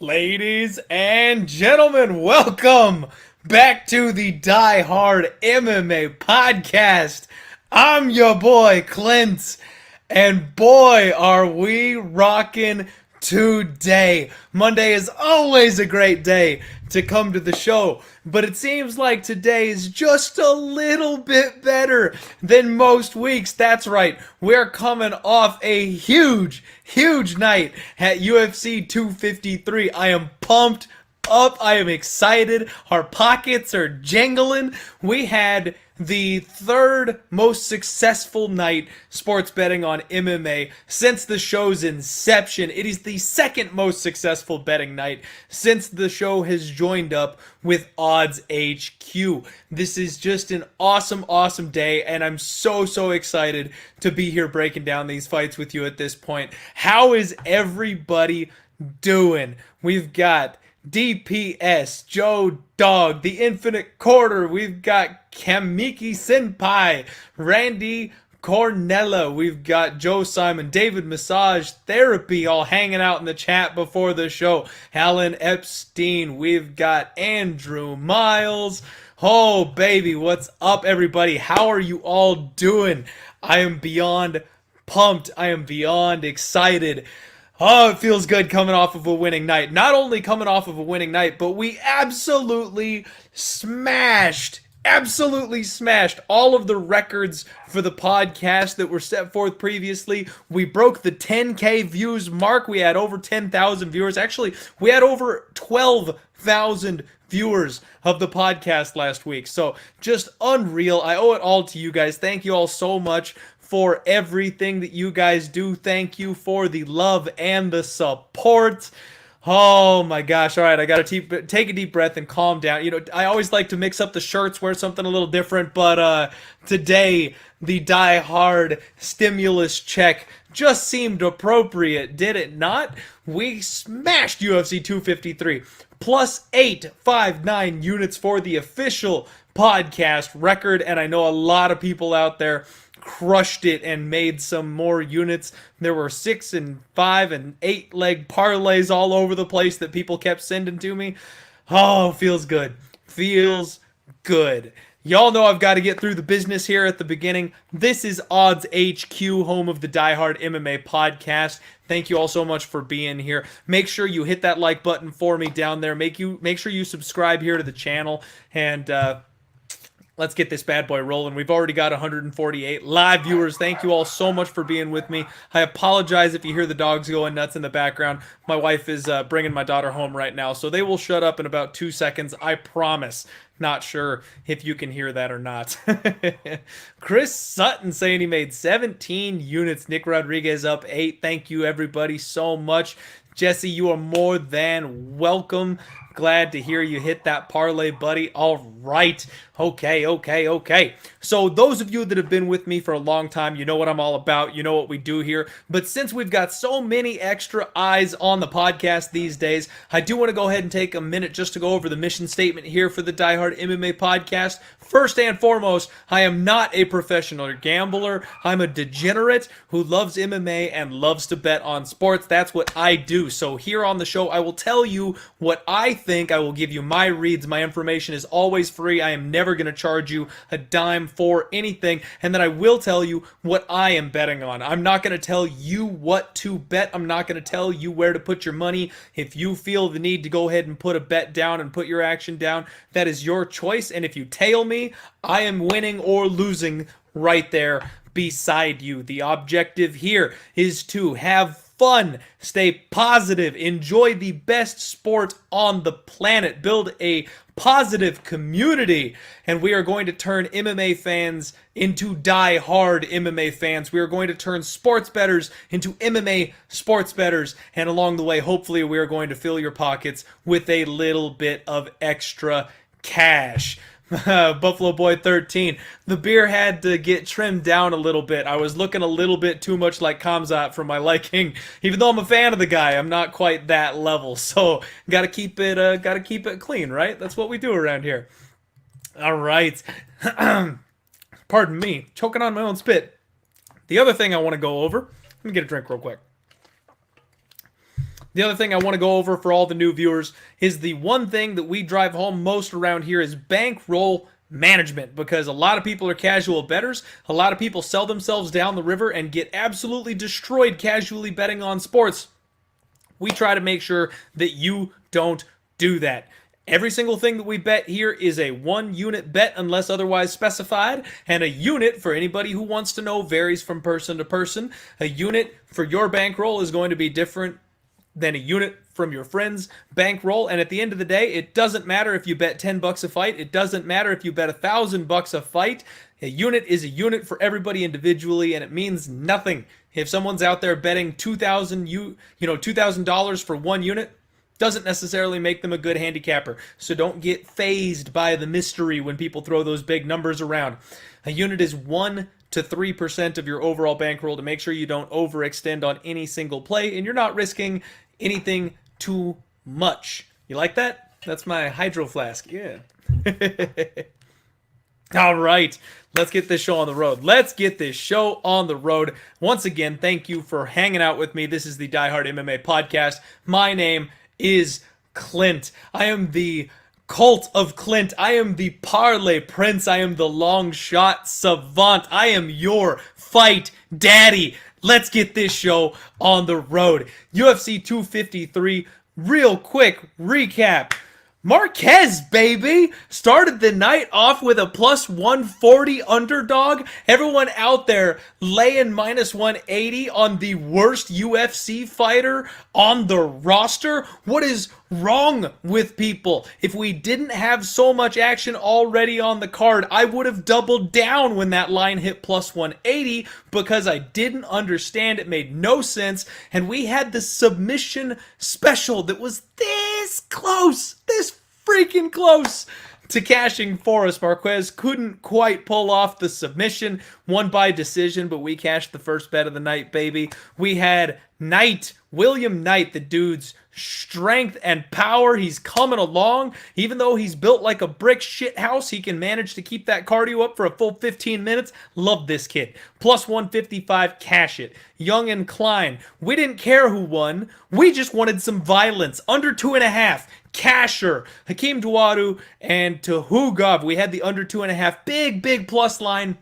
Ladies and gentlemen, welcome back to the Die Hard MMA podcast. I'm your boy Clint, and boy, are we rocking today. Monday is always a great day to come to the show, but it seems like today is just a little bit better than most weeks. That's right, we're coming off a huge night at UFC 253. I am pumped up. I am excited. Our pockets are jingling. We had the third most successful night sports betting on MMA since the show's inception. It is the second most successful betting night since the show has joined up with Odds HQ. This is just an awesome day, and I'm so excited to be here breaking down these fights with you at this point. How is everybody doing? We've got DPS, Joe Dog, the Infinite Quarter. We've got Kamiki Senpai, Randy Cornella. We've got Joe Simon, David Massage Therapy, all hanging out in the chat before the show. Alan Epstein. We've got Andrew Miles. Oh, baby, what's up, everybody? How are you all doing? I am beyond pumped. I am beyond excited. Oh, it feels good coming off of a winning night. Not only coming off of a winning night, but we absolutely smashed all of the records for the podcast that were set forth previously. We broke the 10K views mark. We had over 10,000 viewers. Actually, we had over 12,000 viewers of the podcast last week. So just unreal. I owe it all to you guys. Thank you all so much for everything that you guys do. Thank you for the love and the support. Oh my gosh. All right, I got to take a deep breath and calm down. You know, I always like to mix up the shirts, wear something a little different, but today the Die Hard stimulus check just seemed appropriate, did it not? We smashed UFC 253 plus 859 units for the official podcast record, and I know a lot of people out there crushed it and made some more units. There were 6 and 5 and 8 leg parlays all over the place that people kept sending to me. Oh, feels good. Feels good. Y'all know I've got to get through the business here at the beginning. This is Odds HQ, home of the Die Hard MMA podcast. Thank you all so much for being here. Make sure you hit that like button for me down there. Make sure you subscribe here to the channel, and let's get this bad boy rolling. We've already got 148 live viewers. Thank you all so much for being with me. I apologize if you hear the dogs going nuts in the background. My wife is bringing my daughter home right now, so they will shut up in about 2 seconds. I promise. Not sure if you can hear that or not. Chris Sutton saying he made 17 units. Nick Rodriguez up 8. Thank you, everybody, so much. Jesse, you are more than welcome. Glad to hear you hit that parlay, buddy. All right. Okay. So those of you that have been with me for a long time, you know what I'm all about. You know what we do here. But since we've got so many extra eyes on the podcast these days, I do want to go ahead and take a minute just to go over the mission statement here for the Die Hard MMA podcast. First and foremost, I am not a professional gambler. I'm a degenerate who loves MMA and loves to bet on sports. That's what I do. So here on the show, I will tell you what I think. I will give you my reads. My information is always free. I am never going to charge you a dime for anything. And then I will tell you what I am betting on. I'm not going to tell you what to bet. I'm not going to tell you where to put your money. If you feel the need to go ahead and put a bet down and put your action down, that is your choice. And if you tail me, I am winning or losing right there beside you. The objective here is to have fun, stay positive, enjoy the best sport on the planet, build a positive community, and we are going to turn MMA fans into die-hard MMA fans. We are going to turn sports bettors into MMA sports bettors, and along the way, hopefully, we are going to fill your pockets with a little bit of extra cash. Buffalo Boy 13. The beer had to get trimmed down a little bit. I was looking a little bit too much like Kamzat for my liking. Even though I'm a fan of the guy, I'm not quite that level. So gotta keep it clean, right? That's what we do around here. All right. Pardon me, choking on my own spit. The other thing I want to go over. Let me get a drink real quick. The other thing I want to go over for all the new viewers is the one thing that we drive home most around here is bankroll management, because a lot of people are casual bettors. A lot of people sell themselves down the river and get absolutely destroyed casually betting on sports. We try to make sure that you don't do that. Every single thing that we bet here is a 1-unit bet unless otherwise specified, and a unit, for anybody who wants to know, varies from person to person. A unit for your bankroll is going to be different than a unit from your friend's bankroll, and at the end of the day, it doesn't matter if you bet $10 a fight. It doesn't matter if you bet $1,000 a fight. A unit is a unit for everybody individually, and it means nothing. If someone's out there betting $2,000 for 1 unit, doesn't necessarily make them a good handicapper. So don't get phased by the mystery when people throw those big numbers around. A unit is 1 to 3% of your overall bankroll to make sure you don't overextend on any single play and you're not risking anything too much. You like that? That's my hydro flask. Yeah. All right, let's get this show on the road. Once again, thank you for hanging out with me. This is the Die Hard MMA podcast. My name is Clint. I am the cult of Clint. I am the parlay prince. I am the long shot savant. I am your fight daddy. Let's get this show on the road. UFC 253, real quick recap. Marquez, baby, started the night off with a plus 140 underdog. Everyone out there laying minus 180 on the worst UFC fighter on the roster. What is wrong with people? If we didn't have so much action already on the card, I would have doubled down when that line hit plus 180 because I didn't understand. It made no sense. And we had the submission special that was this close, this freaking close to cashing for us. Marquez couldn't quite pull off the submission, won by decision, but we cashed the first bet of the night, baby. We had William Knight, the dude's strength and power. He's coming along. Even though he's built like a brick shit house, he can manage to keep that cardio up for a full 15 minutes. Love this kid. Plus 155, cash it. Young and Klein. We didn't care who won. We just wanted some violence. Under 2.5. Casher, Hakeem Dawodu, and Tuhugov. We had the under 2.5. Big plus line.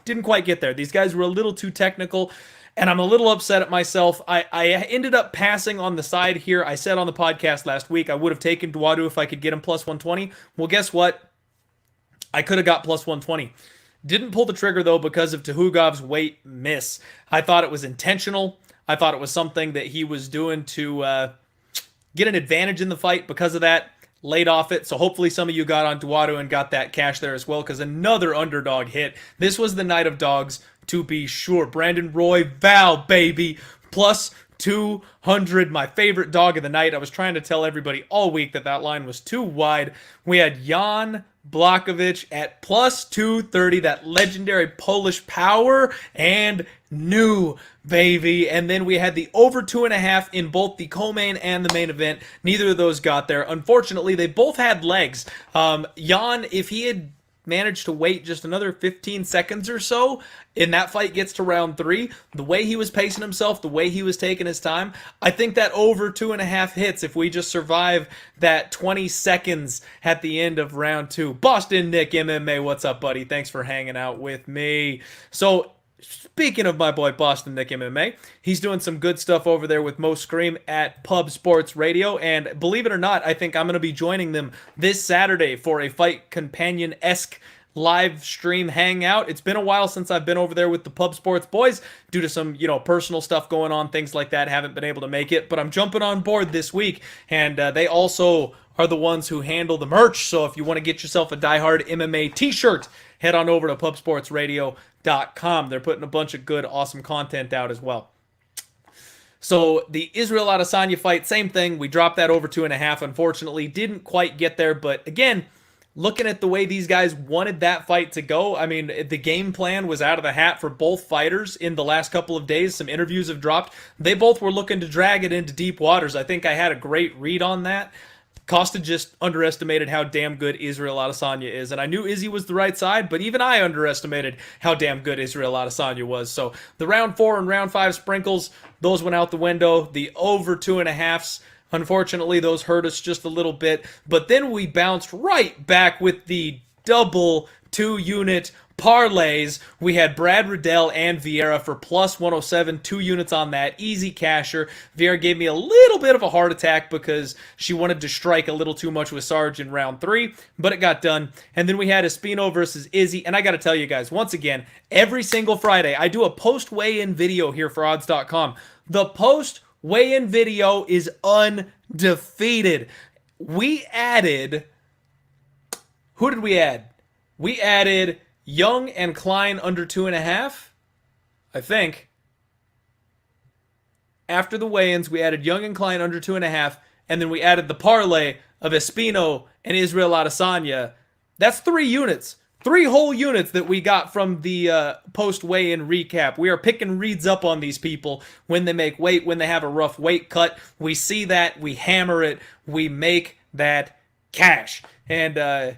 Didn't quite get there. These guys were a little too technical, and I'm a little upset at myself. I ended up passing on the side here. I said on the podcast last week I would have taken Dawodu if I could get him plus 120. Well, guess what? I could have got plus 120. Didn't pull the trigger, though, because of Tuhugov's weight miss. I thought it was intentional. I thought it was something that he was doing to get an advantage in the fight. Because of that, laid off it. So hopefully some of you got on Dawodu and got that cash there as well, because another underdog hit. This was the night of dogs, to be sure. Brandon Royval, baby, plus 200, my favorite dog of the night. I was trying to tell everybody all week that that line was too wide. We had Jan Blachowicz at plus 230, that legendary Polish power, and new, baby. And then we had the over 2.5 in both the co-main and the main event. Neither of those got there. Unfortunately, they both had legs. Jan, if he had managed to wait just another 15 seconds or so, and that fight gets to round 3, the way he was pacing himself, the way he was taking his time, I think that over 2.5 hits if we just survive that 20 seconds at the end of round 2. Boston Nick MMA, what's up, buddy? Thanks for hanging out with me. So, speaking of my boy Boston Nick MMA, he's doing some good stuff over there with Mo Scream at Pub Sports Radio, and believe it or not, I think I'm going to be joining them this Saturday for a Fight Companion-esque live stream hangout. It's been a while since I've been over there with the Pub Sports boys due to some, personal stuff going on, things like that. Haven't been able to make it, but I'm jumping on board this week, and they also are the ones who handle the merch. So if you want to get yourself a Die Hard MMA t-shirt, head on over to pubsportsradio.com. They're putting a bunch of good, awesome content out as well. So the Israel Adesanya fight, same thing. We dropped that over 2.5. Unfortunately, didn't quite get there. But again, looking at the way these guys wanted that fight to go, I mean, the game plan was out of the hat for both fighters in the last couple of days. Some interviews have dropped. They both were looking to drag it into deep waters. I think I had a great read on that. Costa just underestimated how damn good Israel Adesanya is. And I knew Izzy was the right side, but even I underestimated how damn good Israel Adesanya was. So the round 4 and round 5 sprinkles, those went out the window. The over 2.5s, unfortunately, those hurt us just a little bit. But then we bounced right back with the double 2-unit parlays. We had Brad Riddell and Vieira for plus 107, 2 units on that. Easy casher. Vieira gave me a little bit of a heart attack because she wanted to strike a little too much with Sarge in round 3, but it got done. And then we had Espino versus Izzy. And I got to tell you guys, once again, every single Friday, I do a post-weigh-in video here for odds.com. The post-weigh-in video is undefeated. We added... Who did we add? We added Young and Klein under 2.5, I think. After the weigh-ins, we added Young and Klein under 2.5, and then we added the parlay of Espino and Israel Adesanya. That's 3 units. 3 whole units that we got from the post-weigh-in recap. We are picking reads up on these people when they make weight, when they have a rough weight cut. We see that, we hammer it, we make that cash. And,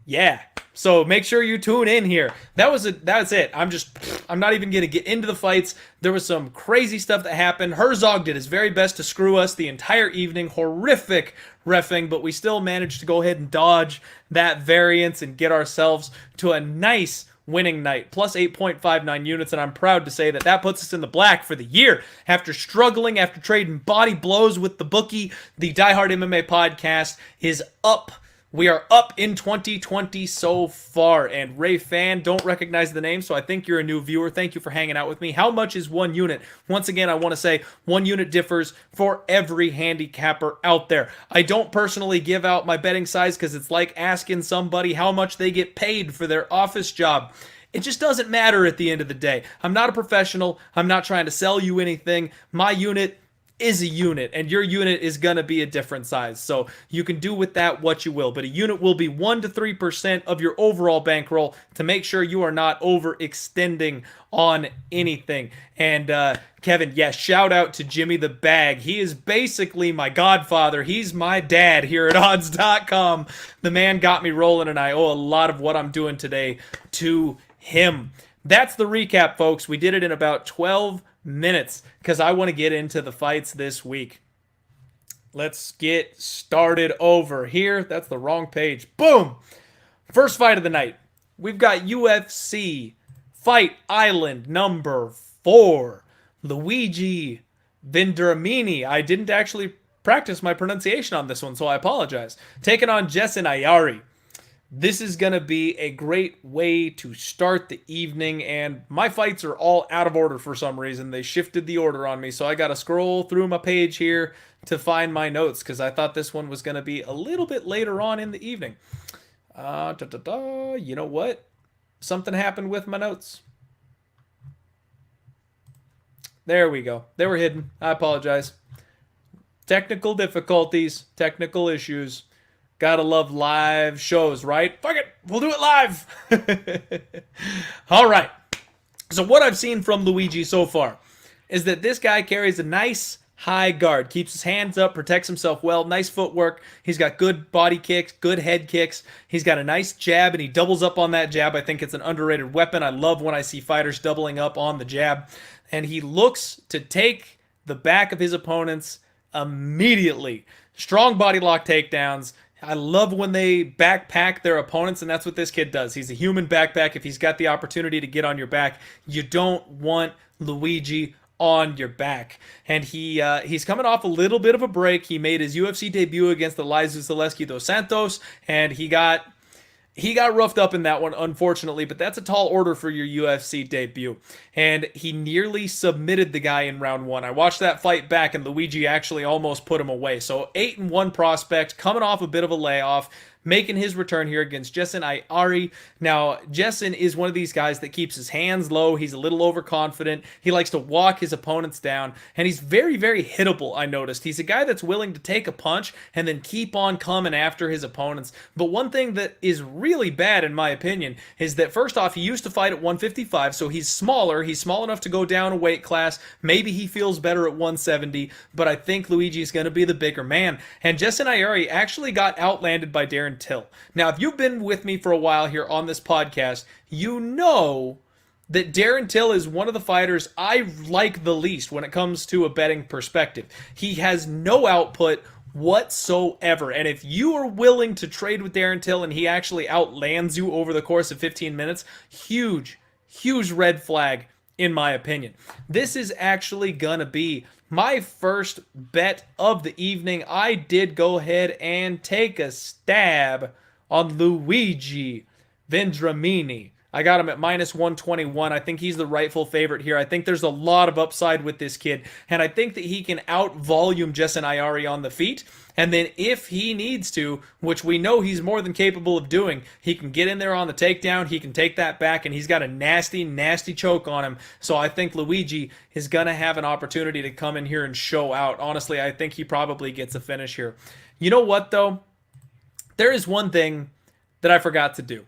yeah. So make sure you tune in here. That's it. I'm not even going to get into the fights. There was some crazy stuff that happened. Herzog did his very best to screw us the entire evening. Horrific reffing, but we still managed to go ahead and dodge that variance and get ourselves to a nice winning night. Plus 8.59 units, and I'm proud to say that that puts us in the black for the year. After struggling, after trading body blows with the bookie, the Die Hard MMA podcast is up. We are up in 2020 so far, and Ray Fan, don't recognize the name, so I think you're a new viewer. Thank you for hanging out with me. How much is 1 unit? Once again, I want to say 1 unit differs for every handicapper out there. I don't personally give out my betting size because it's like asking somebody how much they get paid for their office job. It just doesn't matter at the end of the day. I'm not a professional. I'm not trying to sell you anything. My unit is a unit, and your unit is going to be a different size. So you can do with that what you will, but a unit will be 1 to 3% of your overall bankroll to make sure you are not overextending on anything. And Kevin, yes, shout out to Jimmy the Bag. He is basically my godfather. He's my dad here at odds.com. The man got me rolling, and I owe a lot of what I'm doing today to him. That's the recap, folks. We did it in about 12 minutes because I want to get into the fights this week. Let's get started over here. That's the wrong page. Boom! First fight of the night. We've got UFC Fight Island number 4. Luigi Vendramini. I didn't actually practice my pronunciation on this one, so I apologize. Taking on Jessin Ayari. This is going to be a great way to start the evening, and my fights are all out of order for some reason. They shifted the order on me, so I got to scroll through my page here to find my notes, because I thought this one was going to be a little bit later on in the evening. You know what? Something happened with my notes. There we go. They were hidden. I apologize. Technical difficulties, technical issues. Gotta love live shows, right? Fuck it, we'll do it live. All right. So what I've seen from Luigi so far is that this guy carries a nice high guard, keeps his hands up, protects himself well, nice footwork. He's got good body kicks, good head kicks. He's got a nice jab, and he doubles up on that jab. I think it's an underrated weapon. I love when I see fighters doubling up on the jab. And he looks to take the back of his opponents immediately. Strong body lock takedowns. I love when they backpack their opponents, and that's what this kid does. He's a human backpack. If he's got the opportunity to get on your back, you don't want Luigi on your back. And he's coming off a little bit of a break. He made his UFC debut against Eliza Zaleski dos Santos, and he got roughed up in that one, unfortunately, but that's a tall order for your UFC debut. And he nearly submitted the guy in round 1. I watched that fight back, and Luigi actually almost put him away. So 8-1 prospect, coming off a bit of a layoff, making his return here against Jessin Ayari. Now, Jessin is one of these guys that keeps his hands low. He's a little overconfident. He likes to walk his opponents down, and he's very, very hittable, I noticed. He's a guy that's willing to take a punch and then keep on coming after his opponents. But one thing that is really bad, in my opinion, is that first off, he used to fight at 155, so he's smaller. He's small enough to go down a weight class. Maybe he feels better at 170, but I think Luigi is going to be the bigger man. And Jessin Ayari actually got outlanded by Darren Till. Now, if you've been with me for a while here on this podcast, you know that Darren Till is one of the fighters I like the least when it comes to a betting perspective. He has no output whatsoever, and if you are willing to trade with Darren Till and he actually outlands you over the course of 15 minutes, huge red flag in my opinion. This is actually gonna be my first bet of the evening. I did go ahead and take a stab on Luigi Vendramini. I got him at minus 121. I think he's the rightful favorite here. I think there's a lot of upside with this kid, and I think that he can out-volume Jessin Ayari on the feet, and then if he needs to, which we know he's more than capable of doing, he can get in there on the takedown, he can take that back, and he's got a nasty choke on him. So I think Luigi is going to have an opportunity to come in here and show out. Honestly, I think he probably gets a finish here. You know what, though? There is one thing that I forgot to do.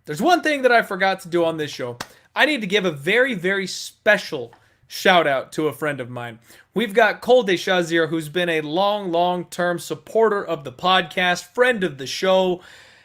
There's one thing that I forgot to do on this show. I need to give a very, very special shout out to a friend of mine. We've got Cole Deschazier, who's been a long-term supporter of the podcast, friend of the show.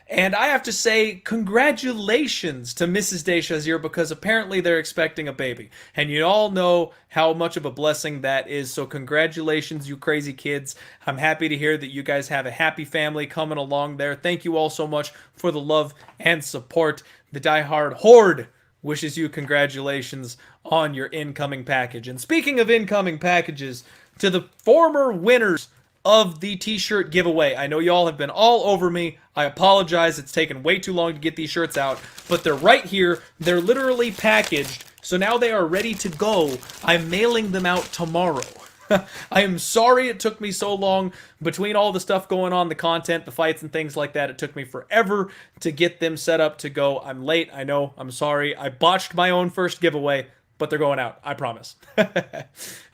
And I have to say, congratulations to Mrs. Deschazier, because apparently they're expecting a baby. And you all know how much of a blessing that is. So congratulations, you crazy kids. I'm happy to hear that you guys have a happy family coming along there. Thank you all so much for the love and support. The Die Hard Horde wishes you congratulations on your incoming package. And speaking of incoming packages, to the former winners of the t-shirt giveaway. I know y'all have been all over me. I apologize. It's taken way too long to get these shirts out, but they're right here. They're literally packaged, so now they are ready to go. I'm mailing them out tomorrow. I am sorry it took me so long between all the stuff going on, the content, the fights, and things like that. It took me forever to get them set up to go. I'm late. I know. I'm sorry. I botched my own first giveaway, but they're going out. I promise.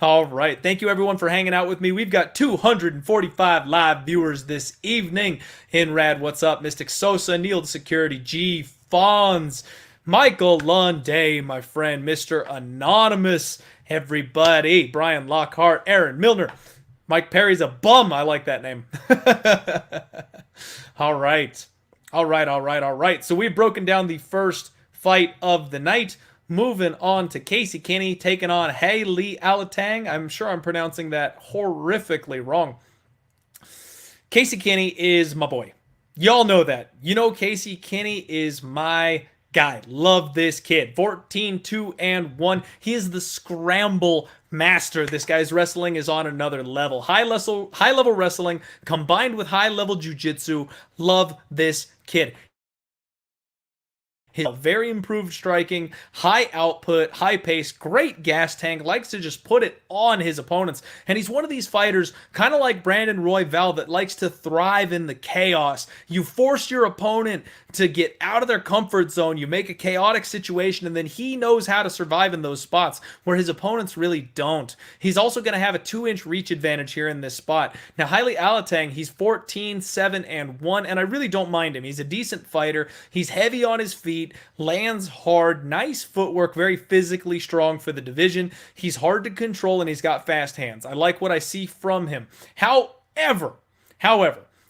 All right. Thank you, everyone, for hanging out with me. We've got 245 live viewers this evening in Rad What's Up. Mystic Sosa, Neil the Security, G. Fawns, Michael Lunday, my friend, Mr. Anonymous, everybody, Brian Lockhart, Aaron Milner, Mike Perry's a bum. I like that name. All right. So we've broken down the first fight of the night. Moving on to Kenney taking on Heili Alateng. I'm sure I'm pronouncing that horrifically wrong. Kenney is my boy. Y'all know that. You know Kenney is my guy. Love this kid. 14-2-1. He is the scramble master. This guy's wrestling is on another level. High level wrestling combined with high level jiu-jitsu. Love this kid. His very improved striking, high output, high pace, great gas tank, likes to just put it on his opponents. And he's one of these fighters, kind of like Brandon Royval, that likes to thrive in the chaos. You force your opponent to get out of their comfort zone. You make a chaotic situation, and then he knows how to survive in those spots where his opponents really don't. He's also going to have a 2-inch reach advantage here in this spot. Now, Heili Alateng, he's 14-7-1, and I really don't mind him. He's a decent fighter. He's heavy on his feet, lands hard, nice footwork, very physically strong for the division. He's hard to control, and he's got fast hands. I like what I see from him. However,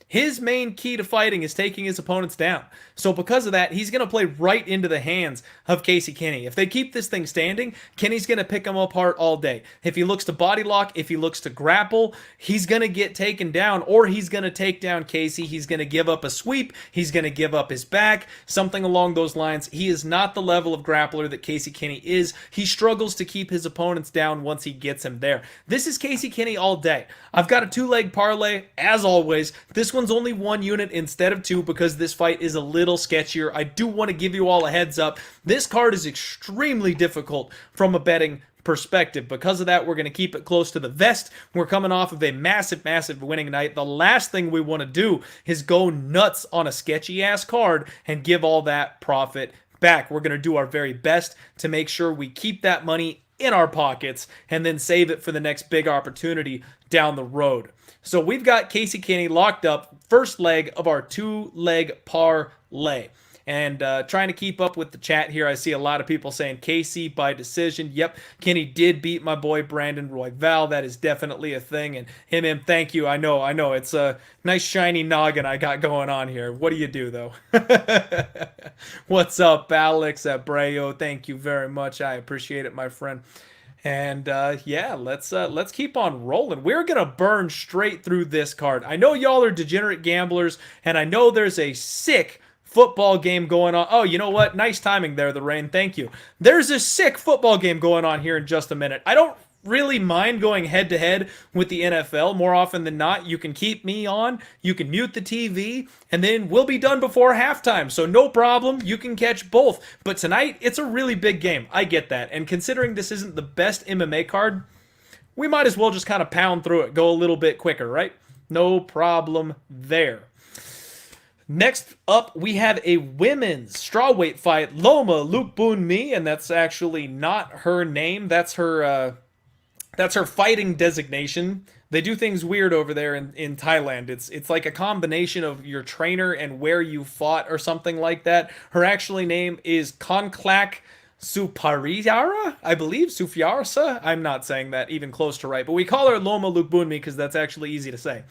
his main key to fighting is taking his opponents down. So because of that, he's going to play right into the hands of Kenney. If they keep this thing standing, Kenny's going to pick him apart all day. If he looks to body lock, if he looks to grapple, he's going to get taken down, or he's going to take down Casey. He's going to give up a sweep. He's going to give up his back, something along those lines. He is not the level of grappler that Kenney is. He struggles to keep his opponents down once he gets him there. This is Kenney all day. I've got a 2-leg parlay, as always. This one's only 1 unit instead of 2 because this fight is a little sketchier. I do want to give you all a heads up. This card is extremely difficult from a betting perspective. Because of that, we're going to keep it close to the vest. We're coming off of a massive, massive winning night. The last thing we want to do is go nuts on a sketchy ass card and give all that profit back. We're going to do our very best to make sure we keep that money in our pockets and then save it for the next big opportunity down the road. So we've got Casey Kenney locked up, first leg of our 2-leg parlay. And trying to keep up with the chat here, I see a lot of people saying Casey by decision. Yep, Kenney did beat my boy Brandon Royval. That is definitely a thing. And him, thank you. I know. It's a nice shiny noggin I got going on here. What do you do, though? What's up, Alex Abreu? Thank you very much. I appreciate it, my friend. And yeah, let's keep on rolling. We're gonna burn straight through this card. I know y'all are degenerate gamblers, and I know there's a sick football game going on. Oh, you know what? Nice timing there, the rain. Thank you. There's a sick football game going on here in just a minute. I don't really mind going head to head with the NFL. More often than not, you can keep me on, you can mute the TV, and then we'll be done before halftime. So no problem, you can catch both. But tonight, it's a really big game. I get that. And considering this isn't the best MMA card, we might as well just kind of pound through it, go a little bit quicker, right? No problem there. Next up, we have a women's strawweight fight. Loma Lookboonmee, and that's actually not her name. That's her fighting designation. They do things weird over there in Thailand. It's like a combination of your trainer and where you fought or something like that. Her actually name is Konklak Supariara, I believe, Sufiarsa. I'm not saying that even close to right, but we call her Loma Lookboonmee because that's actually easy to say.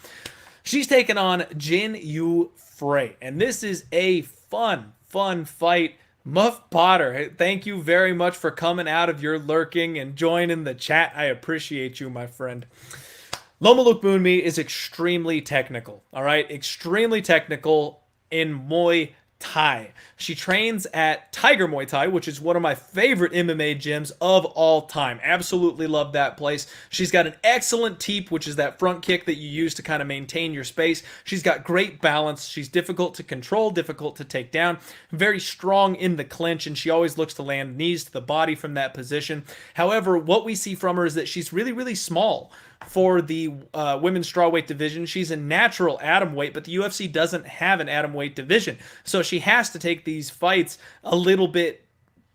She's taking on Jinh Frey, and this is a fun fight. Muff Potter, thank you very much for coming out of your lurking and joining the chat. I appreciate you, my friend. Loma Lookboonmee is extremely technical, all right? Extremely technical in Muay Thai. She trains at Tiger Muay Thai, which is one of my favorite MMA gyms of all time. Absolutely love that place. She's got an excellent teep, which is that front kick that you use to kind of maintain your space. She's got great balance. She's difficult to control, difficult to take down, very strong in the clinch, and she always looks to land knees to the body from that position. However, what we see from her is that she's really, really small for the women's strawweight division. She's a natural atom weight, but the UFC doesn't have an atom weight division. So she has to take these fights a little bit.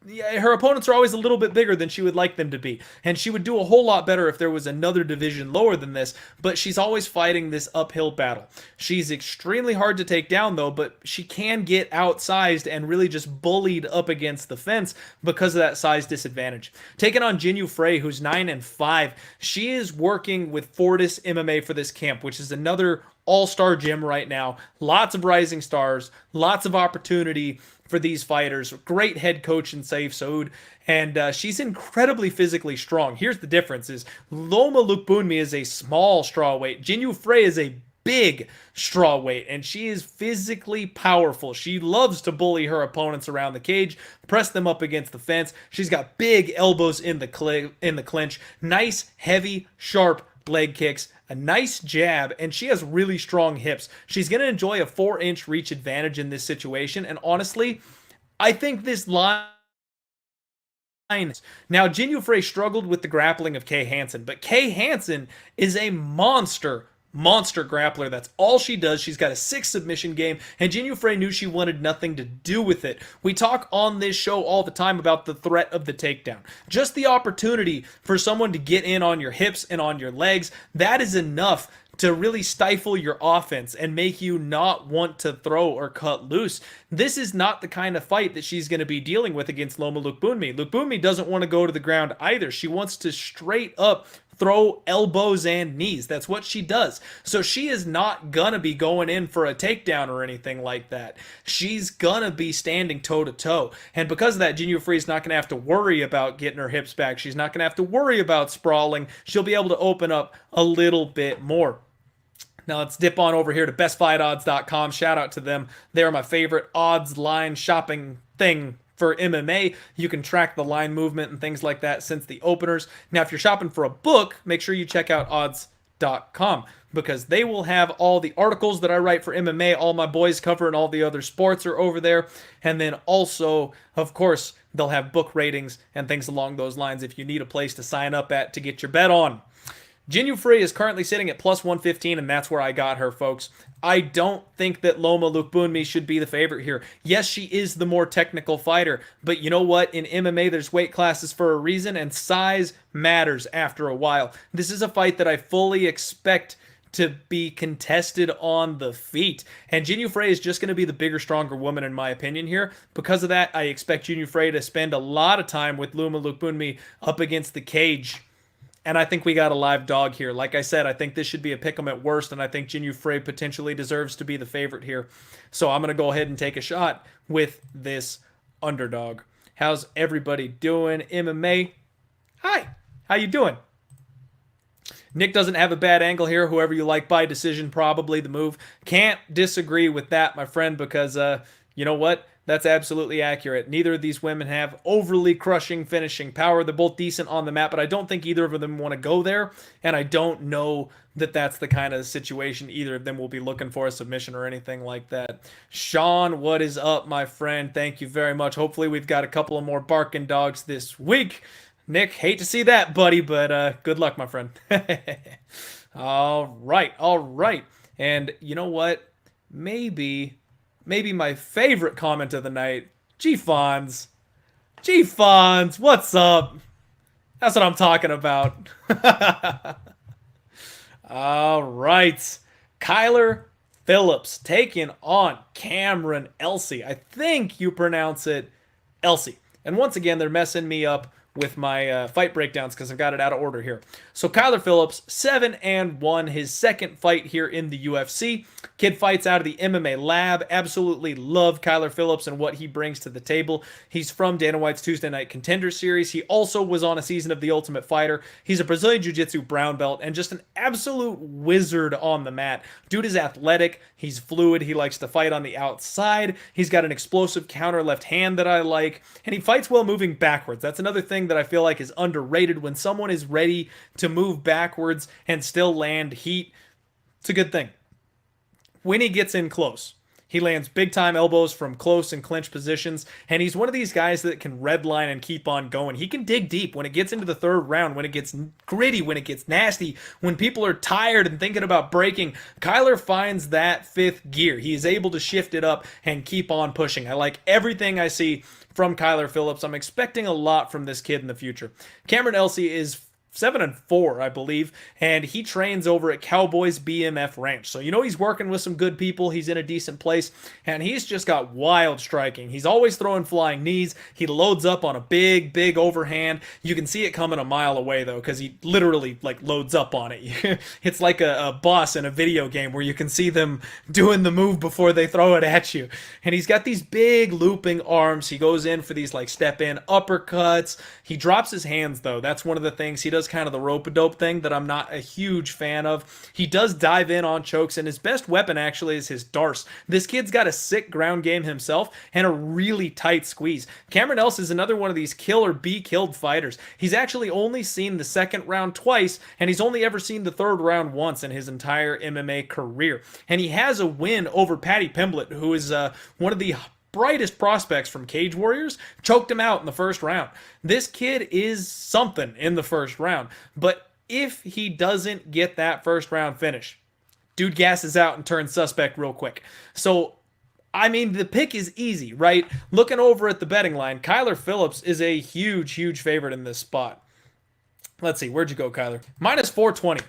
Yeah, her opponents are always a little bit bigger than she would like them to be. And she would do a whole lot better if there was another division lower than this, but she's always fighting this uphill battle. She's extremely hard to take down, though, but she can get outsized and really just bullied up against the fence because of that size disadvantage. Taking on Jinh Frey, who's 9-5, she is working with Fortis MMA for this camp, which is another all-star gym right now. Lots of rising stars, lots of opportunity for these fighters. Great head coach in Saif Saud, and she's incredibly physically strong. Here's the difference: is Loma Lookboonmee is a small strawweight. Jinh Frey is a big strawweight, and she is physically powerful. She loves to bully her opponents around the cage, press them up against the fence. She's got big elbows in the clinch, nice, heavy, sharp leg kicks, a nice jab, and she has really strong hips. She's going to enjoy a 4-inch reach advantage in this situation, and honestly, I think this line... Now, Jinh Frey struggled with the grappling of Kay Hansen, but Kay Hansen is a monster grappler. That's all she does. She's got a 6 submission game, and Jinh Frey knew she wanted nothing to do with it. We talk on this show all the time about the threat of the takedown. Just the opportunity for someone to get in on your hips and on your legs, that is enough to really stifle your offense and make you not want to throw or cut loose. This is not the kind of fight that she's going to be dealing with against Loma Lookboonmee. Lookboonmee doesn't want to go to the ground either. She wants to straight up throw elbows and knees. That's what she does. So she is not gonna be going in for a takedown or anything like that. She's gonna be standing toe to toe. And because of that, Jinh Frey is not gonna have to worry about getting her hips back. She's not gonna have to worry about sprawling. She'll be able to open up a little bit more. Now let's dip on over here to bestfightodds.com. Shout out to them. They're my favorite odds line shopping thing for MMA. You can track the line movement and things like that since the openers. Now, if you're shopping for a book, make sure you check out odds.com. because they will have all the articles that I write for MMA. All my boys cover and all the other sports are over there. And then also, of course, they'll have book ratings and things along those lines if you need a place to sign up at to get your bet on. Jinh Frey is currently sitting at plus 115, and that's where I got her, folks. I don't think that Loma Lookboonmee should be the favorite here. Yes, she is the more technical fighter, but you know what? In MMA, there's weight classes for a reason, and size matters after a while. This is a fight that I fully expect to be contested on the feet. And Jinh Frey is just going to be the bigger, stronger woman, in my opinion, here. Because of that, I expect Jinh Frey to spend a lot of time with Loma Lookboonmee up against the cage. And I think we got a live dog here. Like I said, I think this should be a pick'em at worst, and I think Jinh Frey potentially deserves to be the favorite here. So I'm going to go ahead and take a shot with this underdog. How's everybody doing? MMA? Hi. How you doing? Nick doesn't have a bad angle here. Whoever you like by decision, probably the move. Can't disagree with that, my friend, because you know what? That's absolutely accurate. Neither of these women have overly crushing finishing power. They're both decent on the mat, but I don't think either of them want to go there, and I don't know that that's the kind of situation either of them will be looking for a submission or anything like that. Sean, what is up, my friend? Thank you very much. Hopefully we've got a couple of more barking dogs this week. Nick, hate to see that, buddy, but good luck, my friend. All right. And you know what? Maybe my favorite comment of the night, G-Fonz. G-Fonz, what's up? That's what I'm talking about. All right. Kyler Phillips taking on Cameron Elsie. I think you pronounce it Elsie. And once again, they're messing me up with my fight breakdowns because I've got it out of order here. So Kyler Phillips, 7-1, his second fight here in the UFC. Kid fights out of the MMA lab. Absolutely love Kyler Phillips and what he brings to the table. He's from Dana White's Tuesday Night Contender Series. He also was on a season of The Ultimate Fighter. He's a Brazilian Jiu-Jitsu brown belt and just an absolute wizard on the mat. Dude is athletic. He's fluid. He likes to fight on the outside. He's got an explosive counter left hand that I like. And he fights well moving backwards. That's another thing that I feel like is underrated. When someone is ready to move backwards and still land heat, it's a good thing. When he gets in close, he lands big-time elbows from close and clinch positions, and he's one of these guys that can redline and keep on going. He can dig deep when it gets into the third round, when it gets gritty, when it gets nasty, when people are tired and thinking about breaking. Kyler finds that fifth gear. He is able to shift it up and keep on pushing. I like everything I see from Kyler Phillips. I'm expecting a lot from this kid in the future. Cameron Elsie is 7-4, I believe, and he trains over at Cowboys BMF Ranch. So you know he's working with some good people. He's in a decent place, and he's just got wild striking. He's always throwing flying knees. He loads up on a big overhand. You can see it coming a mile away, though, because he literally, loads up on it. It's like a boss in a video game where you can see them doing the move before they throw it at you. And he's got these big looping arms. He goes in for these, step-in uppercuts. He drops his hands, though. That's one of the things. He does kind of the rope-a-dope thing that I'm not a huge fan of. He does dive in on chokes, and his best weapon actually is his darce. This kid's got a sick ground game himself and a really tight squeeze. Cameron Elsie is another one of these kill or be killed fighters. He's actually only seen the second round twice, and he's only ever seen the third round once in his entire MMA career. And he has a win over Paddy Pimblett, who is one of the brightest prospects from Cage Warriors, choked him out in the first round. This kid is something in the first round, but if he doesn't get that first round finish, dude gasses out and turns suspect real quick. So, I mean, the pick is easy, right? Looking over at the betting line, Kyler Phillips is a huge favorite in this spot. Let's see, where'd you go, Kyler? Minus 420.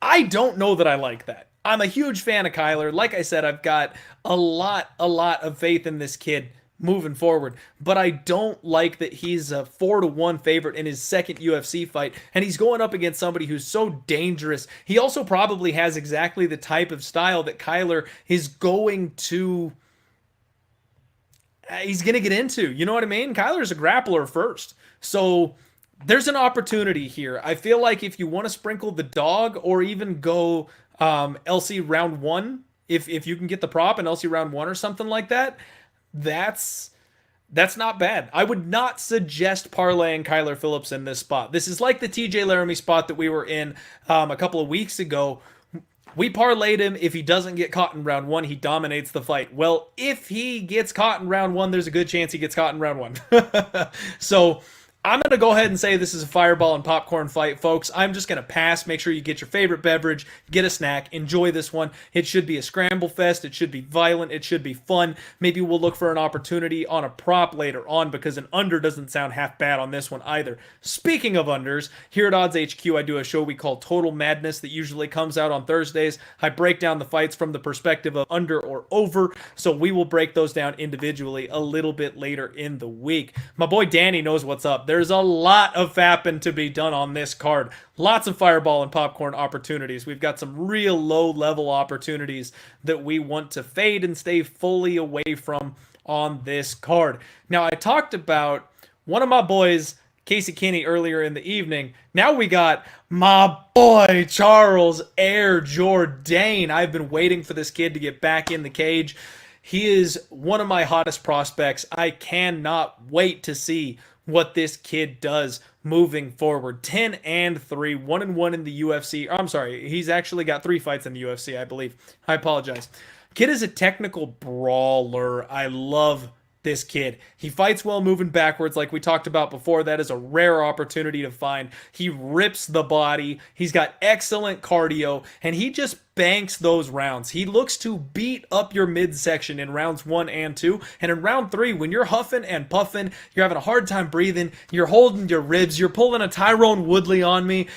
I don't know that I like that. I'm a huge fan of Kyler. Like I said, I've got a lot of faith in this kid moving forward, but I don't like that he's a 4-1 favorite in his second UFC fight, and he's going up against somebody who's so dangerous. He also probably has exactly the type of style that Kyler is going to get into. You know what I mean? Kyler's a grappler first. So there's an opportunity here. I feel like if you want to sprinkle the dog or even go Elsie round one, if you can get the prop in Elsie round one or something like that, that's not bad. I would not suggest parlaying Kyler Phillips in this spot. This is like the TJ Laramie spot that we were in a couple of weeks ago. We parlayed him. If he doesn't get caught in round one, he dominates the fight. Well, if he gets caught in round one, there's a good chance he gets caught in round one. So I'm going to go ahead and say this is a fireball and popcorn fight, folks. I'm just going to pass. Make sure you get your favorite beverage, get a snack, enjoy this one. It should be a scramble fest. It should be violent. It should be fun. Maybe we'll look for an opportunity on a prop later on because an under doesn't sound half bad on this one either. Speaking of unders, here at Odds HQ, I do a show we call Total Madness that usually comes out on Thursdays. I break down the fights from the perspective of under or over, so we will break those down individually a little bit later in the week. My boy Danny knows what's up. There's a lot of fapping to be done on this card. Lots of fireball and popcorn opportunities. We've got some real low-level opportunities that we want to fade and stay fully away from on this card. Now, I talked about one of my boys, Casey Kenney, earlier in the evening. Now we got my boy, Charles Air Jourdain. I've been waiting for this kid to get back in the cage. He is one of my hottest prospects. I cannot wait to see what this kid does moving forward. 10-3, 1-1 in the UFC. I'm sorry, he's actually got 3 fights in the UFC, I believe. I apologize. Kid is a technical brawler. I love this kid. He fights well moving backwards like we talked about before. That is a rare opportunity to find. He rips the body. He's got excellent cardio, and he just banks those rounds. He looks to beat up your midsection in rounds 1 and 2. And in round 3, when you're huffing and puffing, you're having a hard time breathing, you're holding your ribs, you're pulling a Tyrone Woodley on me,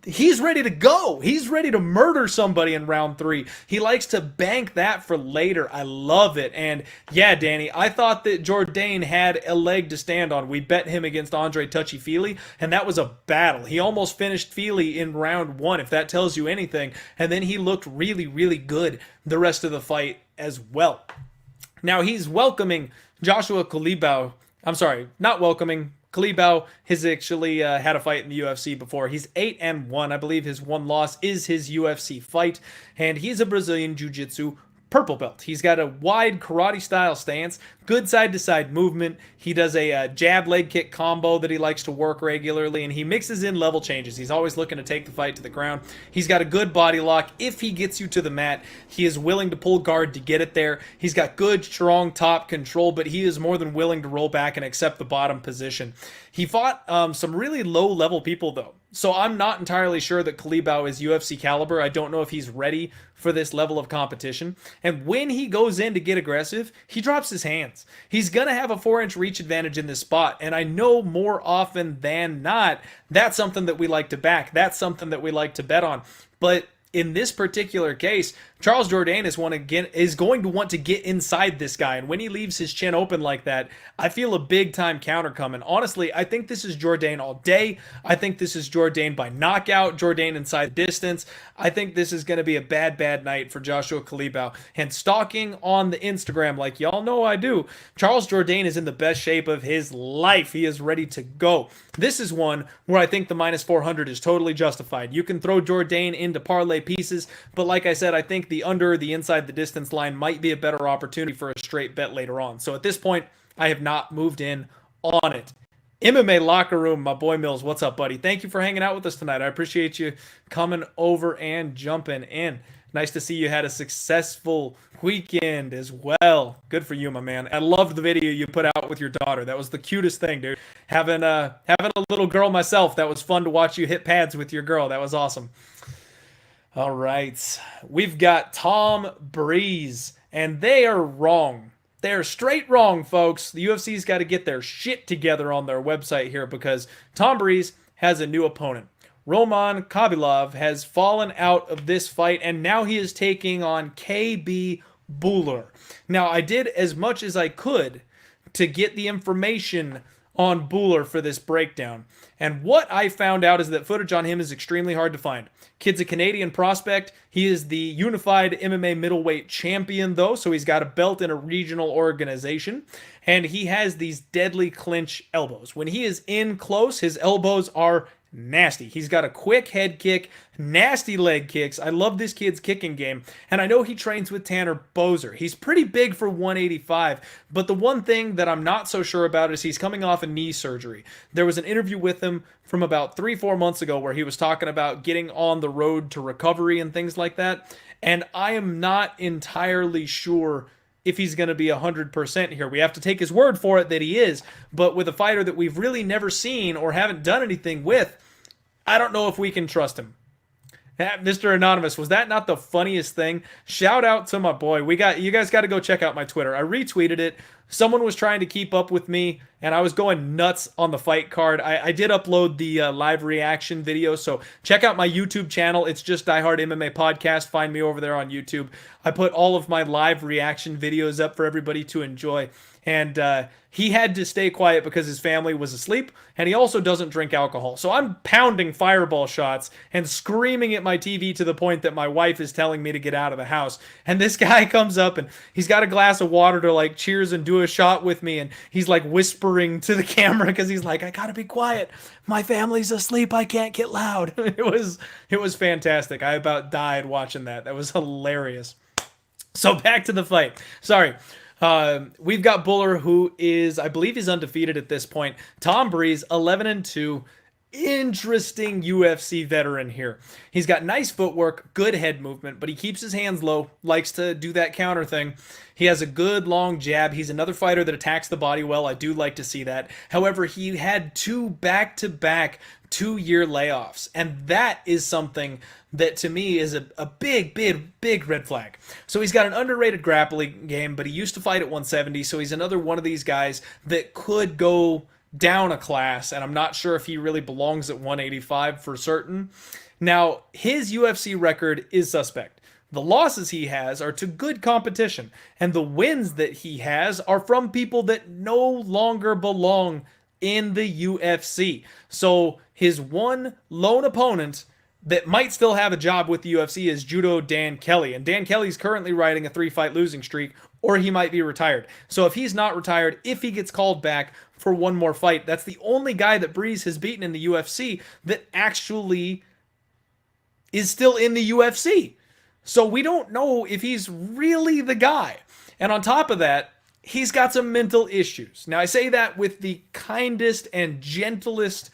he's ready to go. He's ready to murder somebody in round 3. He likes to bank that for later. I love it. And yeah, Danny, I thought that Jourdain had a leg to stand on. We bet him against Andre Touchy-Feely, and that was a battle. He almost finished Feely in round 1, if that tells you anything. And then he looked really, really good the rest of the fight as well. Now he's welcoming Joshua Culibao. I'm sorry, not welcoming. Culibao has actually had a fight in the UFC before. He's 8-1. I believe his one loss is his UFC fight. And he's a Brazilian Jiu-Jitsu purple belt. He's got a wide karate-style stance, good side-to-side movement. He does a jab leg kick combo that he likes to work regularly, and he mixes in level changes. He's always looking to take the fight to the ground. He's got a good body lock. If he gets you to the mat, he is willing to pull guard to get it there. He's got good, strong top control, but he is more than willing to roll back and accept the bottom position. He fought some really low-level people, though. So I'm not entirely sure that Culibao is UFC caliber. I don't know if he's ready for this level of competition. And when he goes in to get aggressive, he drops his hands. He's going to have a 4-inch reach advantage in this spot. And I know more often than not, that's something that we like to back. That's something that we like to bet on. But in this particular case, Charles Jourdain is going to want to get inside this guy, and when he leaves his chin open like that, I feel a big-time counter coming. Honestly, I think this is Jourdain all day. I think this is Jourdain by knockout, Jourdain inside the distance. I think this is going to be a bad, bad night for Joshua Culibao. And stalking on the Instagram, like y'all know I do, Charles Jourdain is in the best shape of his life. He is ready to go. This is one where I think the minus 400 is totally justified. You can throw Jourdain into parlay pieces, but like I said, I think the under, the inside the distance line might be a better opportunity for a straight bet later on. So at this point, I have not moved in on it. MMA Locker Room, my boy Mills, what's up, buddy? Thank you for hanging out with us tonight. I appreciate you coming over and jumping in. Nice to see you had a successful weekend as well. Good for you, my man. I loved the video you put out with your daughter. That was the cutest thing, dude. Having a little girl myself, that was fun to watch you hit pads with your girl. That was awesome. All right, we've got Tom Breese, and they are wrong. They're straight wrong, folks. The UFC's got to get their shit together on their website here because Tom Breese has a new opponent. Roman Khabilov has fallen out of this fight, and now he is taking on KB Bhuller. Now, I did as much as I could to get the information on Bhuller for this breakdown. And what I found out is that footage on him is extremely hard to find. Kid's a Canadian prospect. He is the unified MMA middleweight champion, though, so he's got a belt in a regional organization. And he has these deadly clinch elbows. When he is in close, his elbows are nasty. He's got a quick head kick, nasty leg kicks. I love this kid's kicking game. And I know he trains with Tanner Boser. He's pretty big for 185, but the one thing that I'm not so sure about is he's coming off a knee surgery. There was an interview with him from about 3-4 months ago where he was talking about getting on the road to recovery and things like that. And I am not entirely sure if he's going to be 100% here. We have to take his word for it that he is, but with a fighter that we've really never seen or haven't done anything with, I don't know if we can trust him. Mr. Anonymous, was that not the funniest thing? Shout out to my boy. You guys got to go check out my Twitter. I retweeted it. Someone was trying to keep up with me, and I was going nuts on the fight card. I did upload the live reaction video, so check out my YouTube channel. It's just Die Hard MMA Podcast. Find me over there on YouTube. I put all of my live reaction videos up for everybody to enjoy. And he had to stay quiet because his family was asleep, and he also doesn't drink alcohol. So I'm pounding fireball shots and screaming at my TV to the point that my wife is telling me to get out of the house. And this guy comes up, and he's got a glass of water to like cheers and do a shot with me, and he's like whispering to the camera because he's like, I gotta be quiet. My family's asleep. I can't get loud. It was fantastic. I about died watching that. That was hilarious. So back to the fight. Sorry. We've got Bhuller, who is, I believe he's undefeated at this point. Tom Breese, 11-2. Interesting UFC veteran here. He's got nice footwork, good head movement, but he keeps his hands low, likes to do that counter thing. He has a good long jab. He's another fighter that attacks the body well. I do like to see that. However, he had 2 back-to-back 2-year layoffs, and that is something that to me is a big red flag. So he's got an underrated grappling game, but he used to fight at 170, so he's another one of these guys that could go down a class, and I'm not sure if he really belongs at 185 for certain. Now, his UFC record is suspect. The losses he has are to good competition, and the wins that he has are from people that no longer belong in the UFC. So his one lone opponent that might still have a job with the UFC is Judo Dan Kelly, and Dan Kelly's currently riding a 3-fight losing streak, or he might be retired. So if he's not retired, if he gets called back for one more fight, that's the only guy that Breese has beaten in the UFC that actually is still in the UFC. So we don't know if he's really the guy. And on top of that, he's got some mental issues. Now, I say that with the kindest and gentlest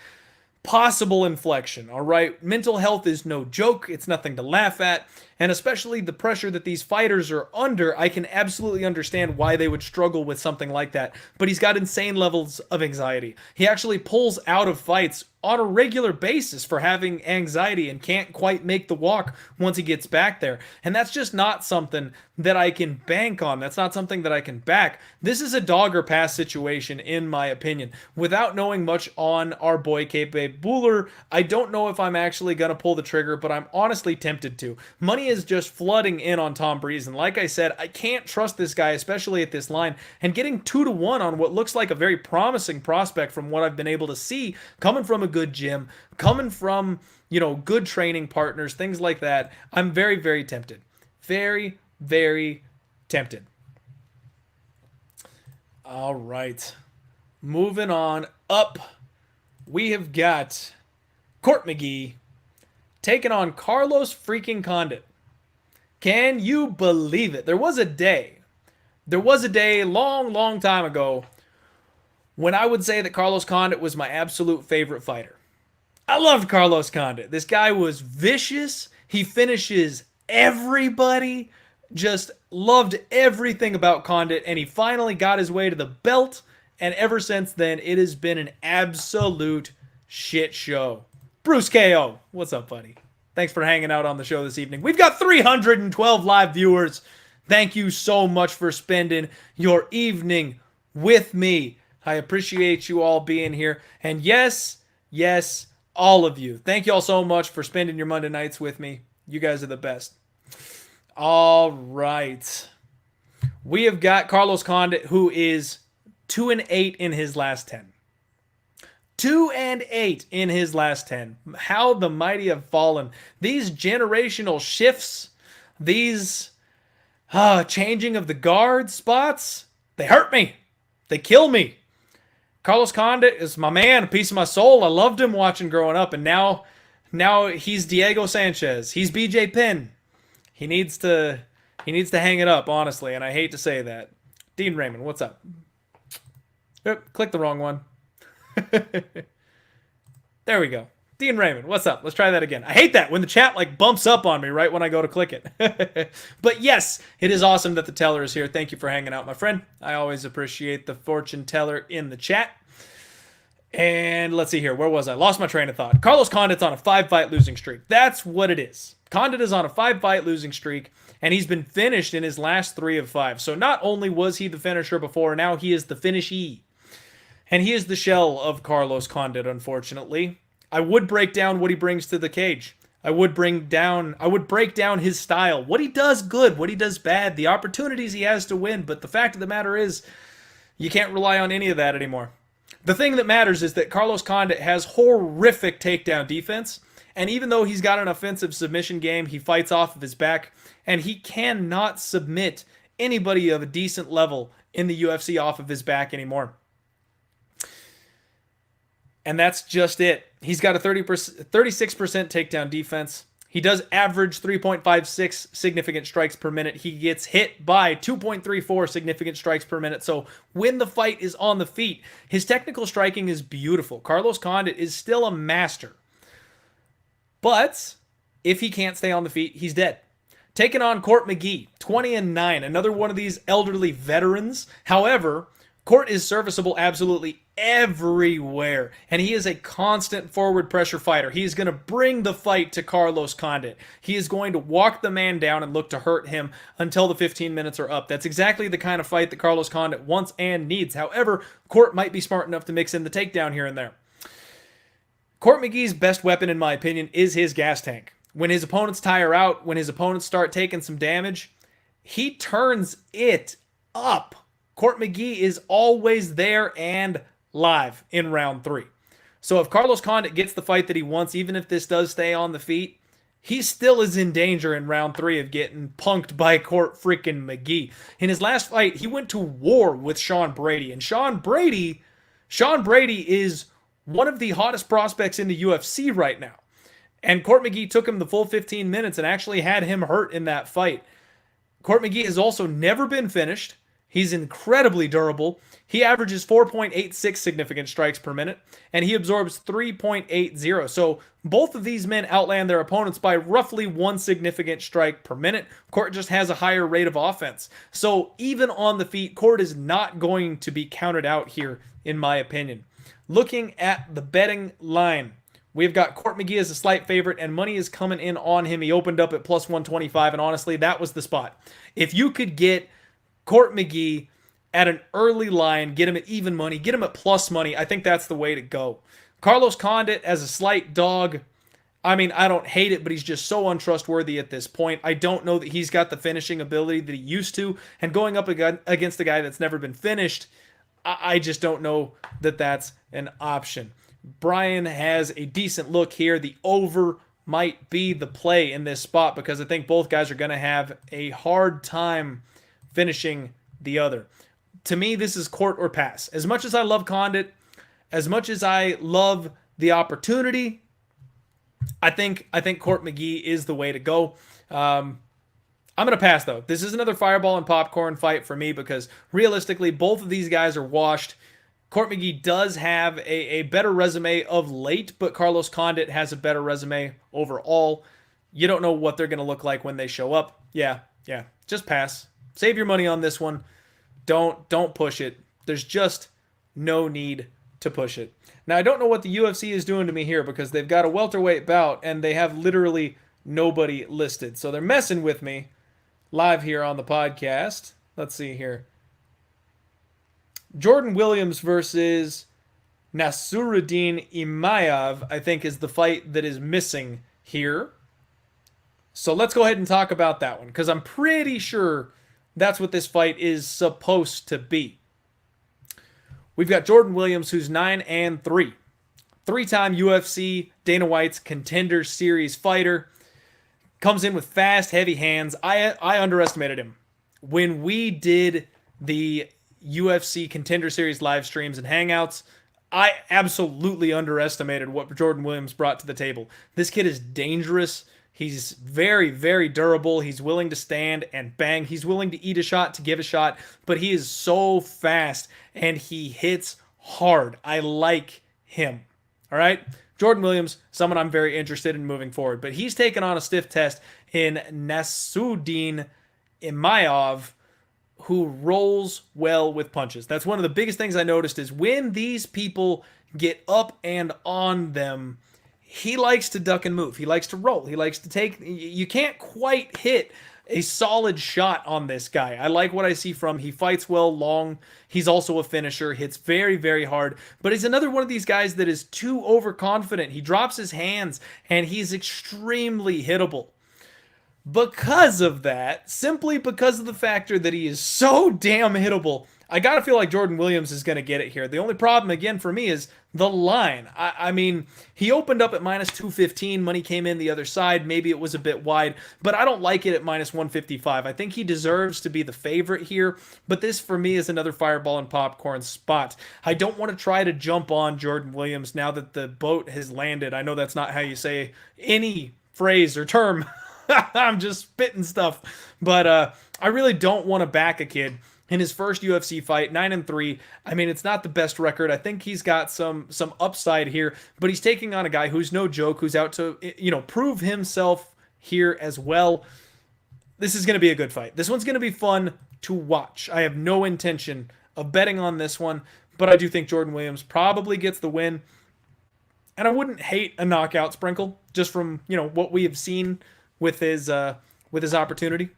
possible inflection, all right? Mental health is no joke. It's nothing to laugh at. And especially the pressure that these fighters are under, I can absolutely understand why they would struggle with something like that. But he's got insane levels of anxiety. He actually pulls out of fights on a regular basis for having anxiety and can't quite make the walk once he gets back there. And that's just not something that I can bank on. That's not something that I can back. This is a dog or pass situation, in my opinion. Without knowing much on our boy Kebe Bhuller, I don't know if I'm actually going to pull the trigger, but I'm honestly tempted to. Money is just flooding in on Tom Breese, and like I said, I can't trust this guy, especially at this line, and getting 2-1 on what looks like a very promising prospect from what I've been able to see, coming from a good gym, coming from, good training partners, things like that. I'm very, very tempted. Very, very tempted. All right. Moving on up, we have got Court McGee taking on Carlos freaking Condit. Can you believe it? There was a day long time ago when I would say that Carlos Condit was my absolute favorite fighter. I loved Carlos Condit. This guy was vicious. He finishes everybody. Just loved everything about Condit, and he finally got his way to the belt, and ever since then, it has been an absolute shit show. Bruce KO, what's up, buddy? Thanks for hanging out on the show this evening. We've got 312 live viewers. Thank you so much for spending your evening with me. I appreciate you all being here. And yes, all of you. Thank you all so much for spending your Monday nights with me. You guys are the best. All right. We have got Carlos Condit, who is 2-8 in his last 10. 2-8 in his last 10. How the mighty have fallen. These generational shifts, these changing of the guard spots, they hurt me. They kill me. Carlos Condit is my man, a piece of my soul. I loved him watching growing up, and now he's Diego Sanchez. He's BJ Penn. He needs to hang it up, honestly, and I hate to say that. Dean Raymond, what's up? Oop, click the wrong one. There we go. Dean Raymond, what's up? Let's try that again. I hate that when the chat like bumps up on me right when I go to click it. But yes, it is awesome that the teller is here. Thank you for hanging out, my friend. I always appreciate the fortune teller in the chat. And let's see here. Where was I? Lost my train of thought. Carlos Condit's on a 5-fight losing streak. That's what it is. Condit is on a 5-fight losing streak, and he's been finished in his last 3 of 5. So not only was he the finisher before, now he is the finishee. And he is the shell of Carlos Condit, unfortunately. I would break down what he brings to the cage. I would break down his style. What he does good, what he does bad, the opportunities he has to win. But the fact of the matter is, you can't rely on any of that anymore. The thing that matters is that Carlos Condit has horrific takedown defense. And even though he's got an offensive submission game, he fights off of his back. And he cannot submit anybody of a decent level in the UFC off of his back anymore. And that's just it. He's got a 36% takedown defense. He does average 3.56 significant strikes per minute. He gets hit by 2.34 significant strikes per minute. So when the fight is on the feet, his technical striking is beautiful. Carlos Condit is still a master. But if he can't stay on the feet, he's dead. Taking on Court McGee, 20-9, another one of these elderly veterans. However, Court is serviceable absolutely everywhere, and he is a constant forward pressure fighter. He is going to bring the fight to Carlos Condit. He is going to walk the man down and look to hurt him until the 15 minutes are up. That's exactly the kind of fight that Carlos Condit wants and needs. However, Court might be smart enough to mix in the takedown here and there. Court McGee's best weapon, in my opinion, is his gas tank. When his opponents tire out, when his opponents start taking some damage, he turns it up. Court McGee is always there and live in round 3. So if Carlos Condit gets the fight that he wants, even if this does stay on the feet, he still is in danger in round 3 of getting punked by Court freaking McGee. In his last fight, he went to war with Sean Brady. And Sean Brady is one of the hottest prospects in the UFC right now. And Court McGee took him the full 15 minutes and actually had him hurt in that fight. Court McGee has also never been finished. He's incredibly durable. He averages 4.86 significant strikes per minute, and he absorbs 3.80. So both of these men outland their opponents by roughly 1 significant strike per minute. Court just has a higher rate of offense. So even on the feet, Court is not going to be counted out here, in my opinion. Looking at the betting line, we've got Court McGee as a slight favorite, and money is coming in on him. He opened up at plus 125, and honestly, that was the spot. If you could get Court McGee at an early line, get him at even money, get him at plus money, I think that's the way to go. Carlos Condit as a slight dog, I mean, I don't hate it, but he's just so untrustworthy at this point. I don't know that he's got the finishing ability that he used to, and going up against a guy that's never been finished, I just don't know that that's an option. Brian has a decent look here. The over might be the play in this spot because I think both guys are going to have a hard time finishing the other. To me, this is Court or pass. As much as I love Condit, as much as I love the opportunity, I think Court McGee is the way to go. I'm going to pass, though. This is another fireball and popcorn fight for me because realistically, both of these guys are washed. Court McGee does have a better resume of late, but Carlos Condit has a better resume overall. You don't know what they're going to look like when they show up. Yeah, just pass. Save your money on this one. Don't push it. There's just no need to push it. Now, I don't know what the UFC is doing to me here because they've got a welterweight bout and they have literally nobody listed. So they're messing with me live here on the podcast. Let's see here. Jordan Williams versus Nassourdine Imavov, I think, is the fight that is missing here. So let's go ahead and talk about that one because I'm pretty sure that's what this fight is supposed to be. We've got Jordan Williams, who's 9-3. 3-time UFC Dana White's Contender Series fighter. Comes in with fast, heavy hands. I underestimated him. When we did the UFC Contender Series live streams and hangouts, I absolutely underestimated what Jordan Williams brought to the table. This kid is dangerous. He's very, very durable. He's willing to stand and bang. He's willing to eat a shot, to give a shot, but he is so fast and he hits hard. I like him. All right? Jordan Williams, someone I'm very interested in moving forward, but he's taken on a stiff test in Nassourdine Imavov, who rolls well with punches. That's one of the biggest things I noticed is when these people get up and on them, he likes to duck and move. He likes to roll. He likes to take. You can't quite hit a solid shot on this guy. I like what I see from him. He fights well long. He's also a finisher. Hits very, very hard. But he's another one of these guys that is too overconfident. He drops his hands and he's extremely hittable. Because of that, simply because of the factor that he is so damn hittable, I gotta feel like Jordan Williams is gonna get it here. The only problem, again, for me is the line. I mean, he opened up at minus 215. Money came in the other side. Maybe it was a bit wide, but I don't like it at minus 155. I think he deserves to be the favorite here, but this, for me, is another fireball and popcorn spot. I don't want to try to jump on Jordan Williams now that the boat has landed. I know that's not how you say any phrase or term. I'm just spitting stuff. But I really don't want to back a kid in his first UFC fight, 9-3. I mean, it's not the best record. I think he's got some upside here, but he's taking on a guy who's no joke, who's out to, prove himself here as well. This is going to be a good fight. This one's going to be fun to watch. I have no intention of betting on this one, but I do think Jordan Williams probably gets the win. And I wouldn't hate a knockout sprinkle just from, what we have seen with his opportunity.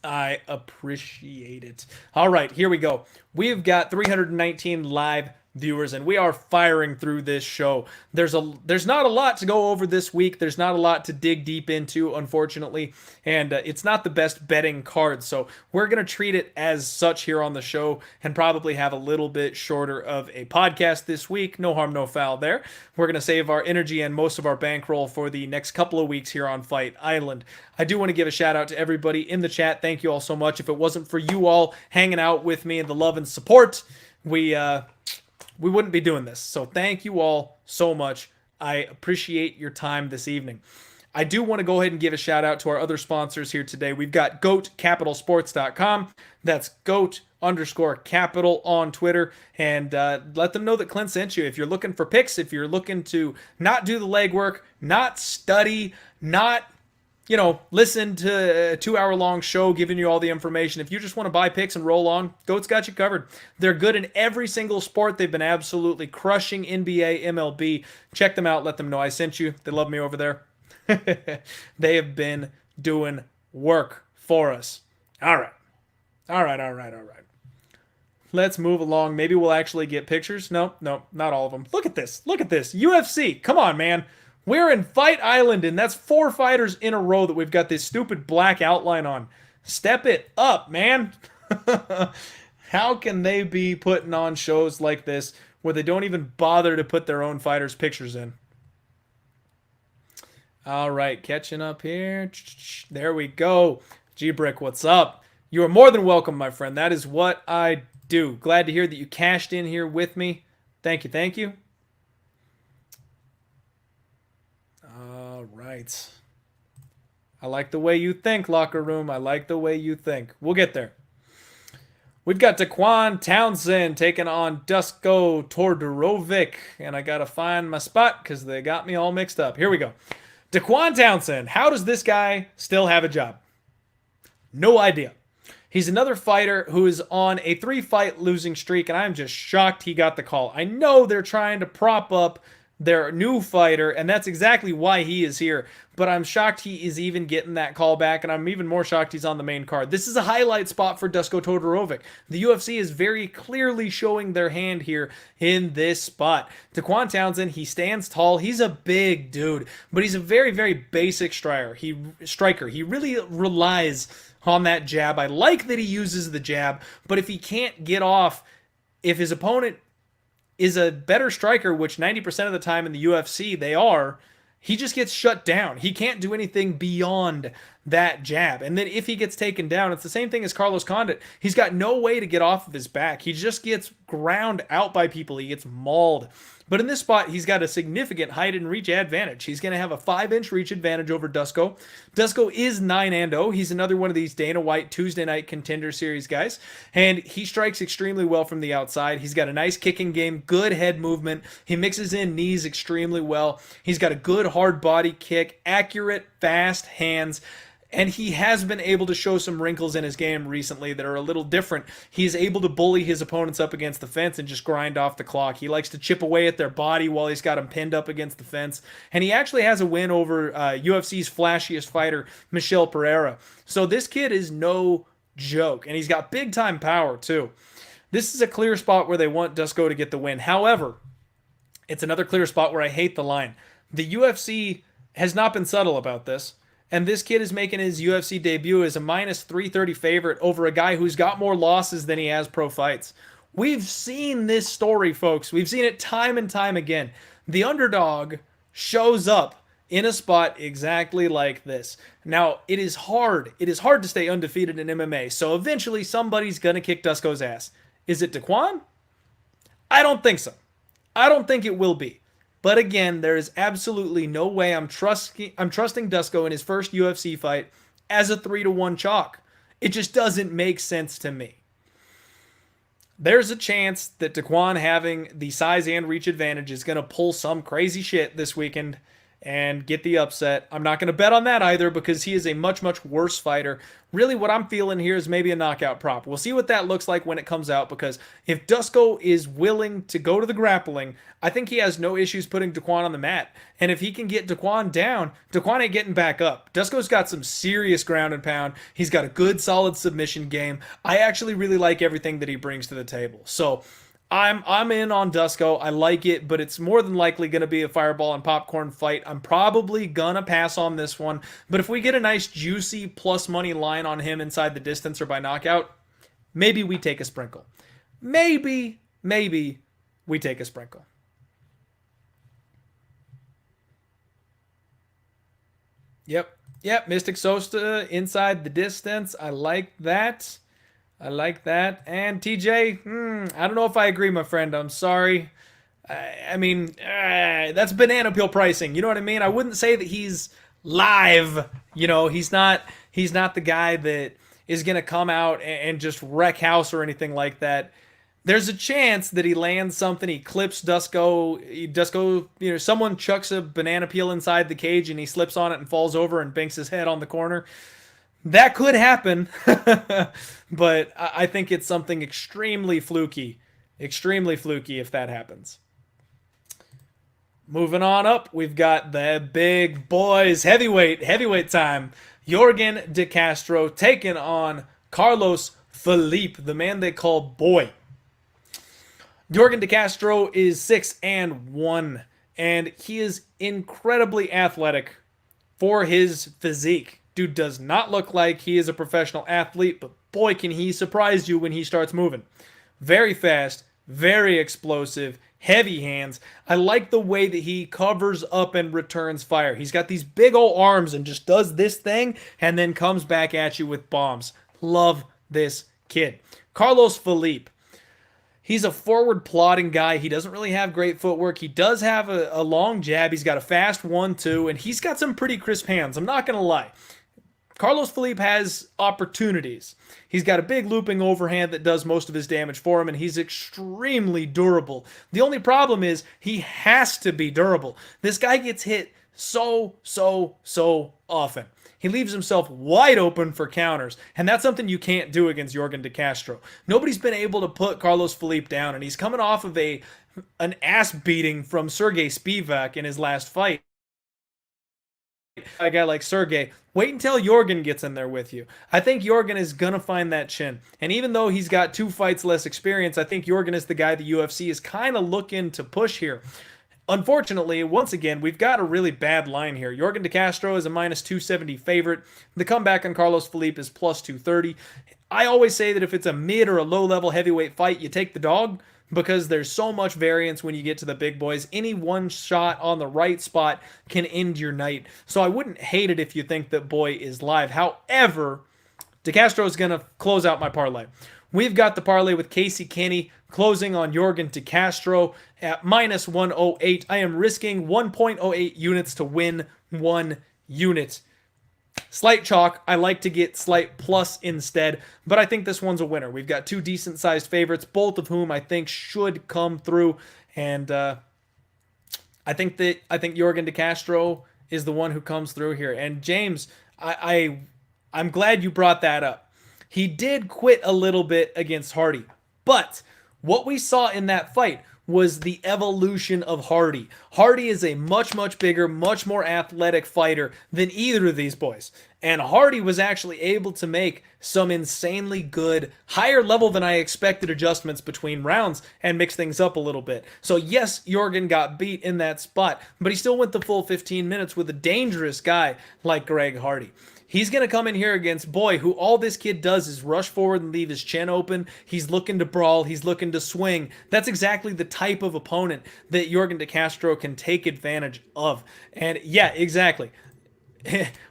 I appreciate it. All right, here we go. We've got 319 live viewers, and we are firing through this show. There's not a lot to go over this week. There's not a lot to dig deep into, unfortunately, and it's not the best betting card, so we're going to treat it as such here on the show and probably have a little bit shorter of a podcast this week. No harm, no foul there. We're going to save our energy and most of our bankroll for the next couple of weeks here on Fight Island. I do want to give a shout out to everybody in the chat. Thank you all so much. If it wasn't for you all hanging out with me and the love and support, we wouldn't be doing this. So thank you all so much. I appreciate your time this evening. I do want to go ahead and give a shout out to our other sponsors here today. We've got GOATCapitalSports.com. That's GOAT_capital on Twitter. And let them know that Clint sent you. If you're looking for picks, if you're looking to not do the legwork, not study, not listen to a 2-hour-long show giving you all the information. If you just want to buy picks and roll on, GOAT's got you covered. They're good in every single sport. They've been absolutely crushing NBA, MLB. Check them out. Let them know I sent you. They love me over there. They have been doing work for us. All right. Let's move along. Maybe we'll actually get pictures. No, not all of them. Look at this. UFC. Come on, man. We're in Fight Island, and that's 4 fighters in a row that we've got this stupid black outline on. Step it up, man. How can they be putting on shows like this where they don't even bother to put their own fighters' pictures in? All right, catching up here. There we go. G-Brick, what's up? You are more than welcome, my friend. That is what I do. Glad to hear that you cashed in here with me. Thank you. All right. I like the way you think, locker room. I like the way you think. We'll get there. We've got Dequan Townsend taking on Dusko Todorovic. And I got to find my spot because they got me all mixed up. Here we go. Dequan Townsend. How does this guy still have a job? No idea. He's another fighter who is on a 3-fight losing streak, and I'm just shocked he got the call. I know they're trying to prop up their new fighter, and that's exactly why he is here. But I'm shocked he is even getting that call back, and I'm even more shocked he's on the main card. This is a highlight spot for Dusko Todorovic. The UFC is very clearly showing their hand here in this spot. Dequan Townsend, he stands tall. He's a big dude, but he's a very, very basic striker. He really relies on that jab. I like that he uses the jab, but if he can't get off, if his opponent is a better striker, which 90% of the time in the UFC they are, he just gets shut down. He can't do anything beyond that jab. And then if he gets taken down, it's the same thing as Carlos Condit. He's got no way to get off of his back. He just gets ground out by people. He gets mauled. But in this spot, he's got a significant height and reach advantage. He's going to have a 5-inch reach advantage over Dusko. Dusko is 9-0. He's another one of these Dana White Tuesday Night Contender Series guys. And he strikes extremely well from the outside. He's got a nice kicking game, good head movement. He mixes in knees extremely well. He's got a good hard body kick, accurate, fast hands. And he has been able to show some wrinkles in his game recently that are a little different. He's able to bully his opponents up against the fence and just grind off the clock. He likes to chip away at their body while he's got them pinned up against the fence. And he actually has a win over UFC's flashiest fighter, Michel Pereira. So this kid is no joke. And he's got big-time power, too. This is a clear spot where they want Dusko to get the win. However, it's another clear spot where I hate the line. The UFC has not been subtle about this. And this kid is making his UFC debut as a minus 330 favorite over a guy who's got more losses than he has pro fights. We've seen this story, folks. We've seen it time and time again. The underdog shows up in a spot exactly like this. Now, it is hard. It is hard to stay undefeated in MMA. So eventually somebody's going to kick Dusko's ass. Is it Dequan? I don't think so. I don't think it will be. But again, there is absolutely no way I'm trusting Dusko in his first UFC fight as a 3-1 chalk. It just doesn't make sense to me. There's a chance that Dequan having the size and reach advantage is going to pull some crazy shit this weekend and get the upset. I'm not going to bet on that either because he is a much, much worse fighter. Really what I'm feeling here is maybe a knockout prop. We'll see what that looks like when it comes out because if Dusko is willing to go to the grappling, I think he has no issues putting Dequan on the mat. And if he can get Dequan down, Dequan ain't getting back up. Dusko's got some serious ground and pound. He's got a good, solid submission game. I actually really like everything that he brings to the table. So I'm in on Dusko. I like it, but it's more than likely going to be a fireball and popcorn fight. I'm probably going to pass on this one. But if we get a nice, juicy plus money line on him inside the distance or by knockout, maybe we take a sprinkle. Maybe we take a sprinkle. Yep, Mystic Sosta inside the distance. I like that. And TJ, I don't know if I agree, my friend. I'm sorry. I mean, that's banana peel pricing. You know what I mean? I wouldn't say that he's live. You know, he's not the guy that is going to come out and just wreck house or anything like that. There's a chance that he lands something. He clips Dusko. Dusko, you know, someone chucks a banana peel inside the cage and he slips on it and falls over and banks his head on the corner. That could happen, but I think it's something extremely fluky if that happens. Moving on up, we've got the big boys, heavyweight time. Yorgan de Castro taking on Carlos Felipe, the man they call Boy. Yorgan de Castro is 6-1, and he is incredibly athletic for his physique. Dude does not look like he is a professional athlete, but boy, can he surprise you when he starts moving. Very fast, very explosive, heavy hands. I like the way that he covers up and returns fire. He's got these big old arms and just does this thing and then comes back at you with bombs. Love this kid. Carlos Felipe. He's a forward plodding guy. He doesn't really have great footwork. He does have a long jab. He's got a fast 1-2, and he's got some pretty crisp hands. I'm not going to lie. Carlos Felipe has opportunities. He's got a big looping overhand that does most of his damage for him, and he's extremely durable. The only problem is he has to be durable. This guy gets hit so often. He leaves himself wide open for counters, and that's something you can't do against Yorgan de Castro. Nobody's been able to put Carlos Felipe down, and he's coming off of an ass beating from Sergey Spivak in his last fight. A guy like Sergey, wait until Yorgan gets in there with you. I think Yorgan is going to find that chin. And even though he's got 2 fights less experience, I think Yorgan is the guy the UFC is kind of looking to push here. Unfortunately, once again, we've got a really bad line here. Yorgan de Castro is a minus 270 favorite. The comeback on Carlos Felipe is plus 230. I always say that if it's a mid or a low-level heavyweight fight, you take the dog. because there's so much variance when you get to the big boys. Any one shot on the right spot can end your night. So I wouldn't hate it if you think that Boy is live. However, DeCastro is going to close out my parlay. We've got the parlay with Casey Kenney closing on Yorgan DeCastro at minus 108. I am risking 1.08 units to win 1 unit. Slight chalk. I like to get slight plus instead, but I think this one's a winner. We've got 2 decent-sized favorites, both of whom I think should come through, and I think Yorgan DeCastro is the one who comes through here. And James, I'm glad you brought that up. He did quit a little bit against Hardy, but what we saw in that fight was the evolution of Hardy. Hardy is a much, much bigger, much more athletic fighter than either of these boys. And Hardy was actually able to make some insanely good, higher level than I expected adjustments between rounds and mix things up a little bit. So yes, Yorgan got beat in that spot, but he still went the full 15 minutes with a dangerous guy like Greg Hardy. He's going to come in here against Boy, who all this kid does is rush forward and leave his chin open. He's looking to brawl. He's looking to swing. That's exactly the type of opponent that Yorgan DeCastro can take advantage of. And yeah, exactly.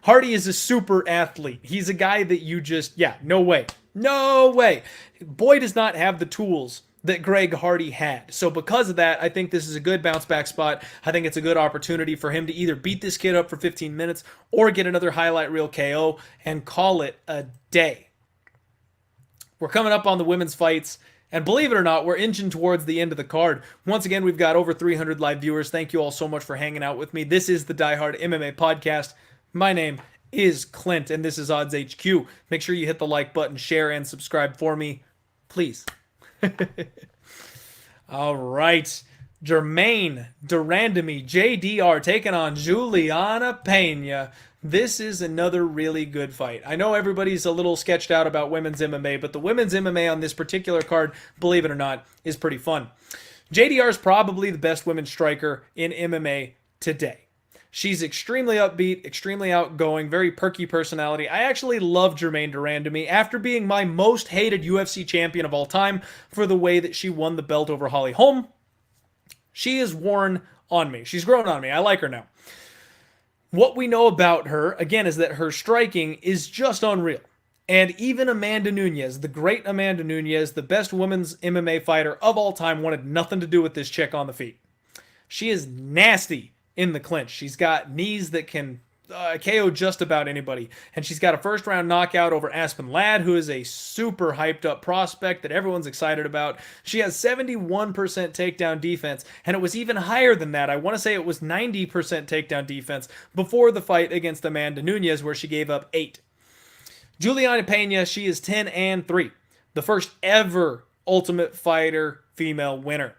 Hardy is a super athlete. He's a guy that you just, no way. No way. Boy does not have the tools that Greg Hardy had. So because of that, I think this is a good bounce back spot. I think it's a good opportunity for him to either beat this kid up for 15 minutes or get another highlight reel KO and call it a day. We're coming up on the women's fights, and believe it or not, we're inching towards the end of the card. Once again, we've got over 300 live viewers. Thank you all so much for hanging out with me. This is the Die Hard MMA podcast. My name is Clint, and this is Odds HQ. Make sure you hit the like button, share, and subscribe for me, please. All right. Germaine de Randamie, JDR, taking on Julianna Pena. This is another really good fight. I know everybody's a little sketched out about women's MMA, but the women's MMA on this particular card, believe it or not, is pretty fun. JDR is probably the best women's striker in MMA today. She's extremely upbeat, extremely outgoing, very perky personality. I actually love Germaine de Randamie after being my most hated UFC champion of all time for the way that she won the belt over Holly Holm. She is worn on me. She's grown on me. I like her now. What we know about her, again, is that her striking is just unreal. And even Amanda Nunes, the great Amanda Nunes, the best women's MMA fighter of all time, wanted nothing to do with this chick on the feet. She is nasty in the clinch. She's got knees that can KO just about anybody. And she's got a first-round knockout over Aspen Ladd, who is a super hyped-up prospect that everyone's excited about. She has 71% takedown defense, and it was even higher than that. I want to say it was 90% takedown defense before the fight against Amanda Nunes, where she gave up 8. Julianna Pena, she is 10-3, the first ever Ultimate Fighter female winner.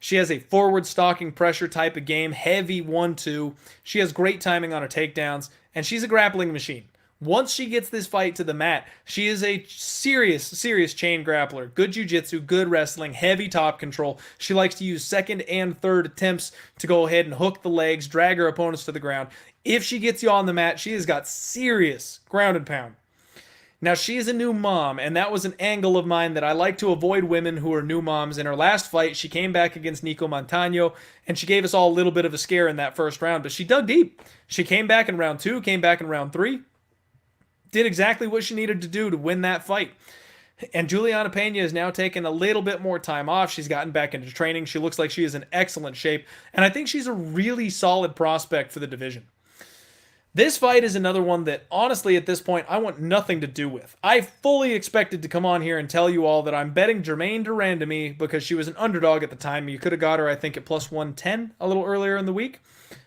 She has a forward stalking pressure type of game, heavy 1-2. She has great timing on her takedowns, and she's a grappling machine. Once she gets this fight to the mat, she is a serious chain grappler. Good jiu-jitsu, good wrestling, heavy top control. She likes to use second and third attempts to go ahead and hook the legs, drag her opponents to the ground. If she gets you on the mat, she has got serious ground and pound. Now, she is a new mom, and that was an angle of mine that I like to avoid women who are new moms. In her last fight, she came back against Nico Montano, and she gave us all a little bit of a scare in that first round, but she dug deep. She came back in round 2, came back in round 3, did exactly what she needed to do to win that fight. And Julianna Pena is now taking a little bit more time off. She's gotten back into training. She looks like she is in excellent shape, and I think she's a really solid prospect for the division. This fight is another one that, honestly, at this point, I want nothing to do with. I fully expected to come on here and tell you all that I'm betting Germaine de Randamie because she was an underdog at the time. You could have got her, I think, at plus 110 a little earlier in the week.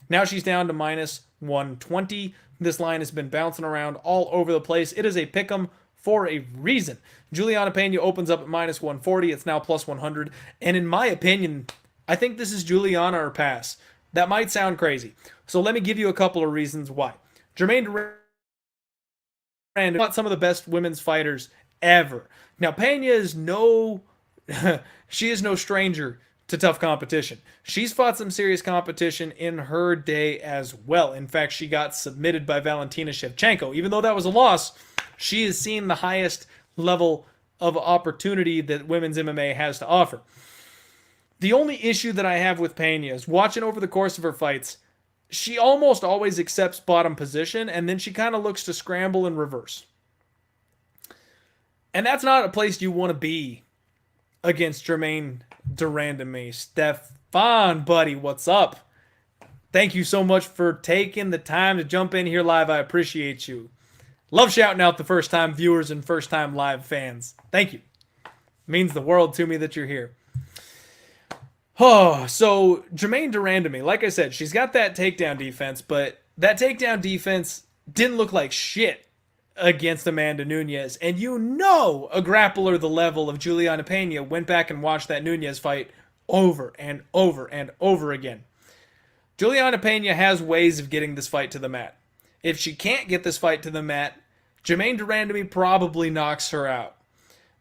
Now she's down to minus 120. This line has been bouncing around all over the place. It is a pick'em for a reason. Julianna Pena opens up at minus 140. It's now plus 100. And in my opinion, I think this is Julianna or pass. That might sound crazy. So let me give you a couple of reasons why. Germaine de Randamie, not some of the best women's fighters ever. Now, Pena is she is no stranger to tough competition. She's fought some serious competition in her day as well. In fact, she got submitted by Valentina Shevchenko. Even though that was a loss, she has seen the highest level of opportunity that women's MMA has to offer. The only issue that I have with Pena is watching over the course of her fights, she almost always accepts bottom position, and then she kind of looks to scramble and reverse. And that's not a place you want to be against Germaine de Randamie. Stefan, buddy, what's up? Thank you so much for taking the time to jump in here live. I appreciate you. Love shouting out the first-time viewers and first-time live fans. Thank you. It means the world to me that you're here. Oh, so Germaine de Randamie, like I said, she's got that takedown defense, but that takedown defense didn't look like shit against Amanda Nunes. And you know a grappler the level of Julianna Pena went back and watched that Nunes fight over and over and over again. Julianna Pena has ways of getting this fight to the mat. If she can't get this fight to the mat, Germaine de Randamie probably knocks her out.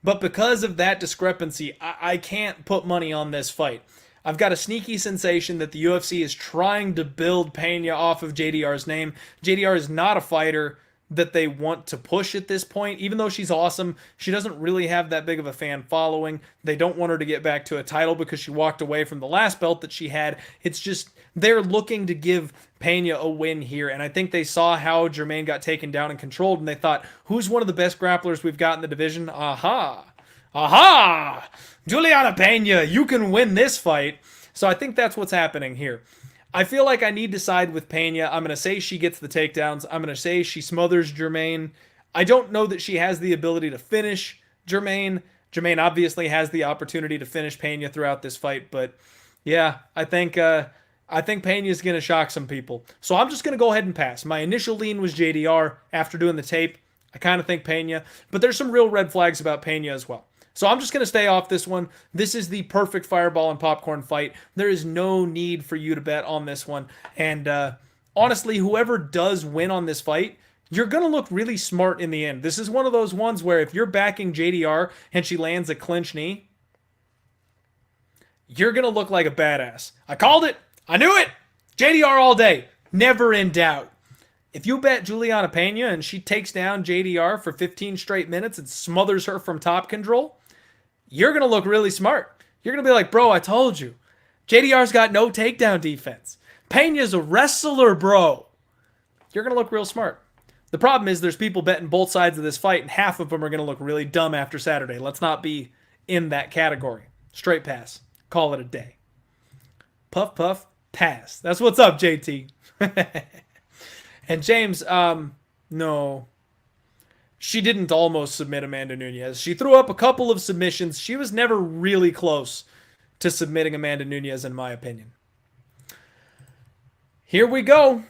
But because of that discrepancy, I can't put money on this fight. I've got a sneaky sensation that the UFC is trying to build Pena off of JDR's name. JDR is not a fighter that they want to push at this point. Even though she's awesome, she doesn't really have that big of a fan following. They don't want her to get back to a title because she walked away from the last belt that she had. It's just, they're looking to give Pena a win here, and I think they saw how Germaine got taken down and controlled, and they thought, who's one of the best grapplers we've got in the division? Aha! Julianna Pena, you can win this fight. So I think that's what's happening here. I feel like I need to side with Pena. I'm going to say she gets the takedowns. I'm going to say she smothers Germaine. I don't know that she has the ability to finish Germaine. Germaine obviously has the opportunity to finish Pena throughout this fight, but yeah, I think Pena is going to shock some people. So I'm just going to go ahead and pass. My initial lean was JDR after doing the tape. I kind of think Pena, but there's some real red flags about Pena as well. So I'm just going to stay off this one. This is the perfect fireball and popcorn fight. There is no need for you to bet on this one. And honestly, whoever does win on this fight, you're going to look really smart in the end. This is one of those ones where if you're backing JDR and she lands a clinch knee, you're going to look like a badass. I called it. I knew it. JDR all day. Never in doubt. If you bet Julianna Pena and she takes down JDR for 15 straight minutes and smothers her from top control, you're going to look really smart. You're going to be like, bro, I told you. JDR's got no takedown defense. Pena's a wrestler, bro. You're going to look real smart. The problem is there's people betting both sides of this fight, and half of them are going to look really dumb after Saturday. Let's not be in that category. Straight pass. Call it a day. Puff, puff, pass. That's what's up, JT. And James, no. She didn't almost submit Amanda Nunes. She threw up a couple of submissions. She was never really close to submitting Amanda Nunes, in my opinion. Here we go.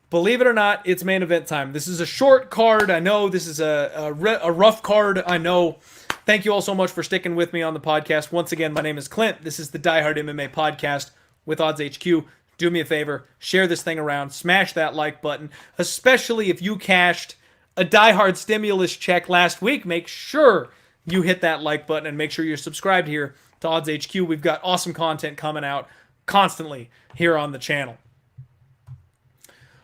Believe it or not, it's main event time. This is a short card. I know this is a rough card. I know. Thank you all so much for sticking with me on the podcast. Once again, my name is Clint. This is the Die Hard MMA podcast with Odds HQ. Do me a favor, share this thing around, smash that like button, especially if you cashed a Die Hard stimulus check last week. Make sure you hit that like button and make sure you're subscribed here to Odds HQ. We've got awesome content coming out constantly here on the channel.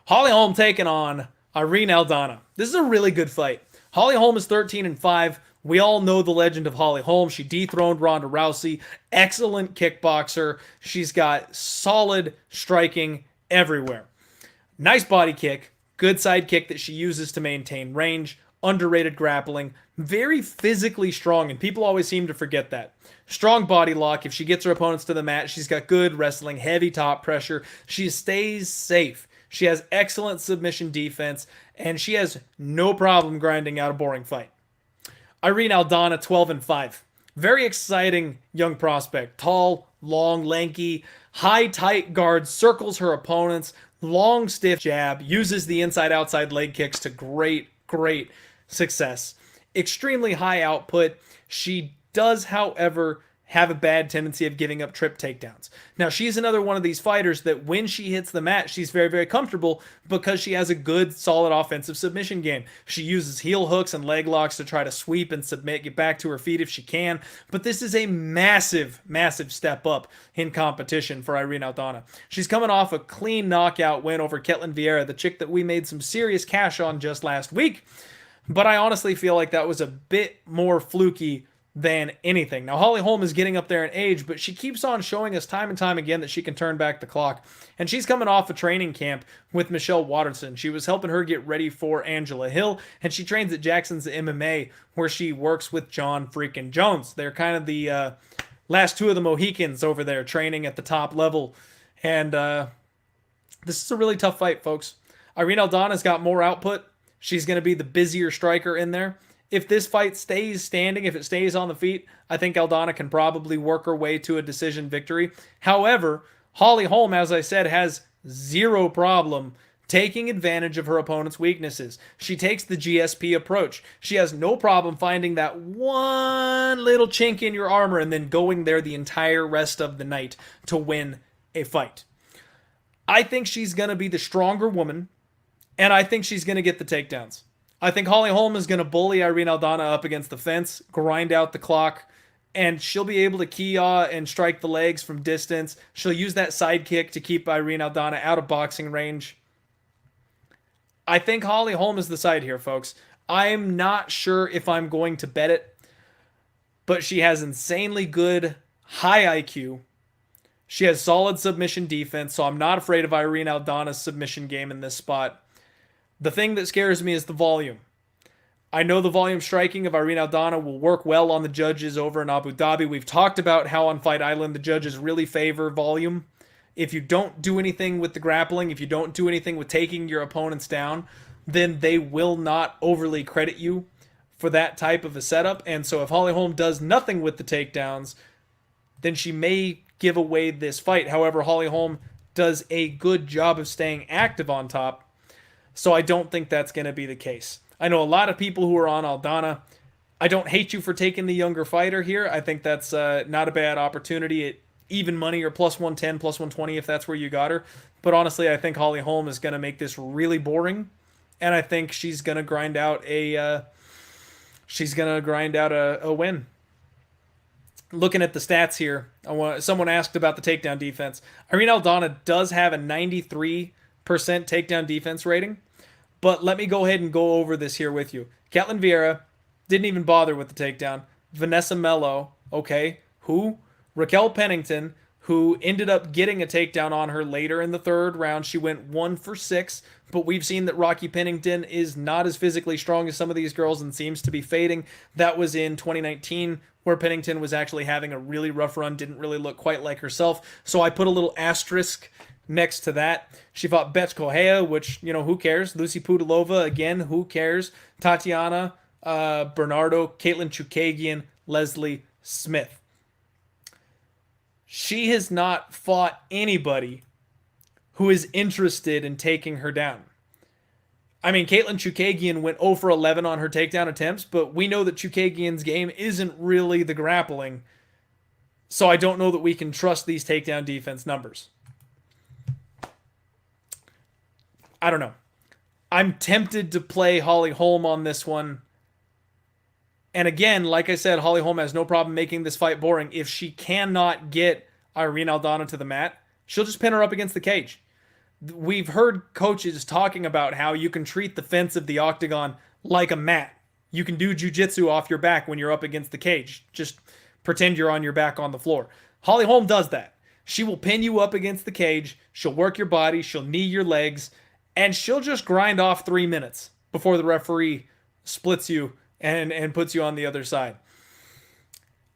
Holly Holm taking on Irene Aldana. This is a really good fight. Holly Holm is 13-5. We all know the legend of Holly Holm. She dethroned Ronda Rousey. Excellent kickboxer. She's got solid striking everywhere. Nice body kick. Good side kick that she uses to maintain range. Underrated grappling. Very physically strong, and people always seem to forget that. Strong body lock. If she gets her opponents to the mat, she's got good wrestling, heavy top pressure. She stays safe. She has excellent submission defense, and she has no problem grinding out a boring fight. Irene Aldana, 12-5. Very exciting young prospect. Tall, long, lanky, high, tight guard, circles her opponents, long, stiff jab, uses the inside-outside leg kicks to great success. Extremely high output. She does, however, have a bad tendency of giving up trip takedowns. Now, she's another one of these fighters that when she hits the mat, she's very comfortable because she has a good, solid offensive submission game. She uses heel hooks and leg locks to try to sweep and submit, get back to her feet if she can. But this is a massive step up in competition for Irene Aldana. She's coming off a clean knockout win over Ketlen Vieira, the chick that we made some serious cash on just last week. But I honestly feel like that was a bit more fluky than anything. Now, Holly Holm is getting up there in age, but she keeps on showing us time and time again that she can turn back the clock. And she's coming off a training camp with Michelle Waterson. She was helping her get ready for Angela Hill, and she trains at Jackson's MMA, where she works with John freaking Jones. They're kind of the last two of the Mohicans over there training at the top level. And this is a really tough fight, folks. Irene Aldana's got more output. She's going to be the busier striker in there. If this fight stays standing, if it stays on the feet, I think Aldana can probably work her way to a decision victory. However, Holly Holm, as I said, has zero problem taking advantage of her opponent's weaknesses. She takes the GSP approach. She has no problem finding that one little chink in your armor and then going there the entire rest of the night to win a fight. I think she's going to be the stronger woman, and I think she's going to get the takedowns. I think Holly Holm is going to bully Irene Aldana up against the fence, grind out the clock, and she'll be able to kee-yaw and strike the legs from distance. She'll use that side kick to keep Irene Aldana out of boxing range. I think Holly Holm is the side here, folks. I'm not sure if I'm going to bet it, but she has insanely good high IQ. She has solid submission defense, so I'm not afraid of Irene Aldana's submission game in this spot. The thing that scares me is the volume. I know the volume striking of Irene Aldana will work well on the judges over in Abu Dhabi. We've talked about how on Fight Island the judges really favor volume. If you don't do anything with the grappling, if you don't do anything with taking your opponents down, then they will not overly credit you for that type of a setup. And so if Holly Holm does nothing with the takedowns, then she may give away this fight. However, Holly Holm does a good job of staying active on top. So I don't think that's going to be the case. I know a lot of people who are on Aldana. I don't hate you for taking the younger fighter here. I think that's not a bad opportunity at even money or plus 110, plus 120 if that's where you got her. But honestly, I think Holly Holm is going to make this really boring. And I think she's going to grind out a win. Looking at the stats here, someone asked about the takedown defense. Irene Aldana does have a 93% takedown defense rating. But let me go ahead and go over this here with you. Ketlin Vieira didn't even bother with the takedown. Vanessa Mello, okay, who? Raquel Pennington, who ended up getting a takedown on her later in the third round. She went 1 for 6, but we've seen that Rocky Pennington is not as physically strong as some of these girls and seems to be fading. That was in 2019, where Pennington was actually having a really rough run, didn't really look quite like herself. So I put a little asterisk next to that. She fought Betch Correia, which, who cares? Lucy Pudilova, again, who cares? Tatiana Bernardo, Caitlin Chukagian, Leslie Smith. She has not fought anybody who is interested in taking her down. I mean, Caitlin Chukagian went 0 for 11 on her takedown attempts, but we know that Chukagian's game isn't really the grappling, so I don't know that we can trust these takedown defense numbers. I don't know. I'm tempted to play Holly Holm on this one. And again, like I said, Holly Holm has no problem making this fight boring. If she cannot get Irene Aldana to the mat, she'll just pin her up against the cage. We've heard coaches talking about how you can treat the fence of the octagon like a mat. You can do jiu-jitsu off your back when you're up against the cage. Just pretend you're on your back on the floor. Holly Holm does that. She will pin you up against the cage. She'll work your body. She'll knee your legs. And she'll just grind off 3 minutes before the referee splits you and puts you on the other side.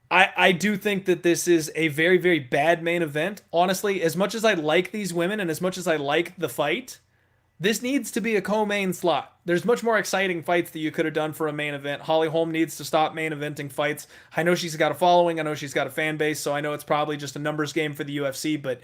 I do think that this is a very, very bad main event. Honestly, as much as I like these women and as much as I like the fight, this needs to be a co-main slot. There's much more exciting fights that you could have done for a main event. Holly Holm needs to stop main eventing fights. I know she's got a following. I know she's got a fan base, so I know it's probably just a numbers game for the UFC, but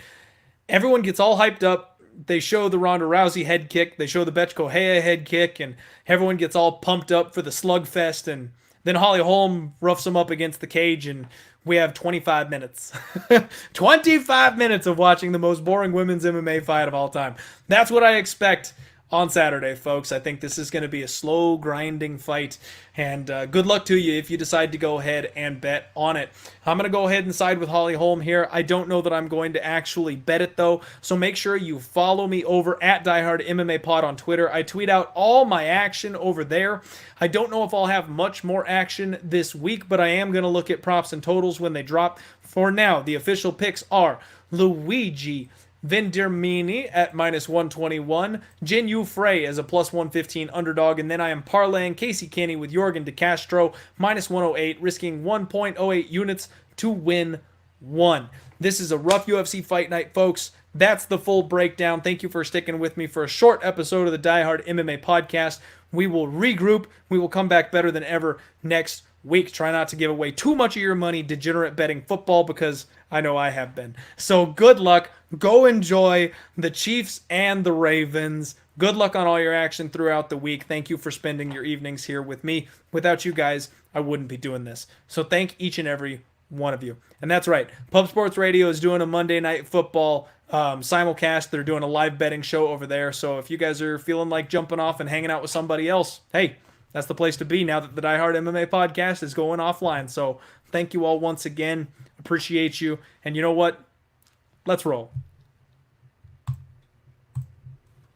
everyone gets all hyped up. They show the Ronda Rousey head kick. They show the Betch Correia head kick, and everyone gets all pumped up for the slugfest, and then Holly Holm roughs them up against the cage, and we have 25 minutes. 25 minutes of watching the most boring women's MMA fight of all time. That's what I expect on Saturday, folks. I think this is going to be a slow, grinding fight, and good luck to you if you decide to go ahead and bet on it. I'm going to go ahead and side with Holly Holm here. I don't know that I'm going to actually bet it, though, so make sure you follow me over at Diehard MMA Pod on Twitter. I tweet out all my action over there. I don't know if I'll have much more action this week, but I am going to look at props and totals when they drop. For now, the official picks are Luigi Vendramini at -121, Jinh Frey as a +115 underdog, and then I am parlaying Casey Kenney with Yorgan de Castro -108, risking 1.08 units to win one. This is a rough UFC fight night, folks. That's the full breakdown. Thank you for sticking with me for a short episode of the Die Hard MMA podcast. We will regroup. We will come back better than ever next week. Try not to give away too much of your money degenerate betting football, because I know I have been. So good luck. Go enjoy the Chiefs and the Ravens. Good luck on all your action throughout the week. Thank you for spending your evenings here with me. Without you guys, I wouldn't be doing this. So thank each and every one of you. And that's right. Pub Sports Radio is doing a Monday Night Football simulcast. They're doing a live betting show over there. So if you guys are feeling like jumping off and hanging out with somebody else, hey, that's the place to be now that the Die Hard MMA podcast is going offline. So thank you all once again. Appreciate you. And you know what? Let's roll.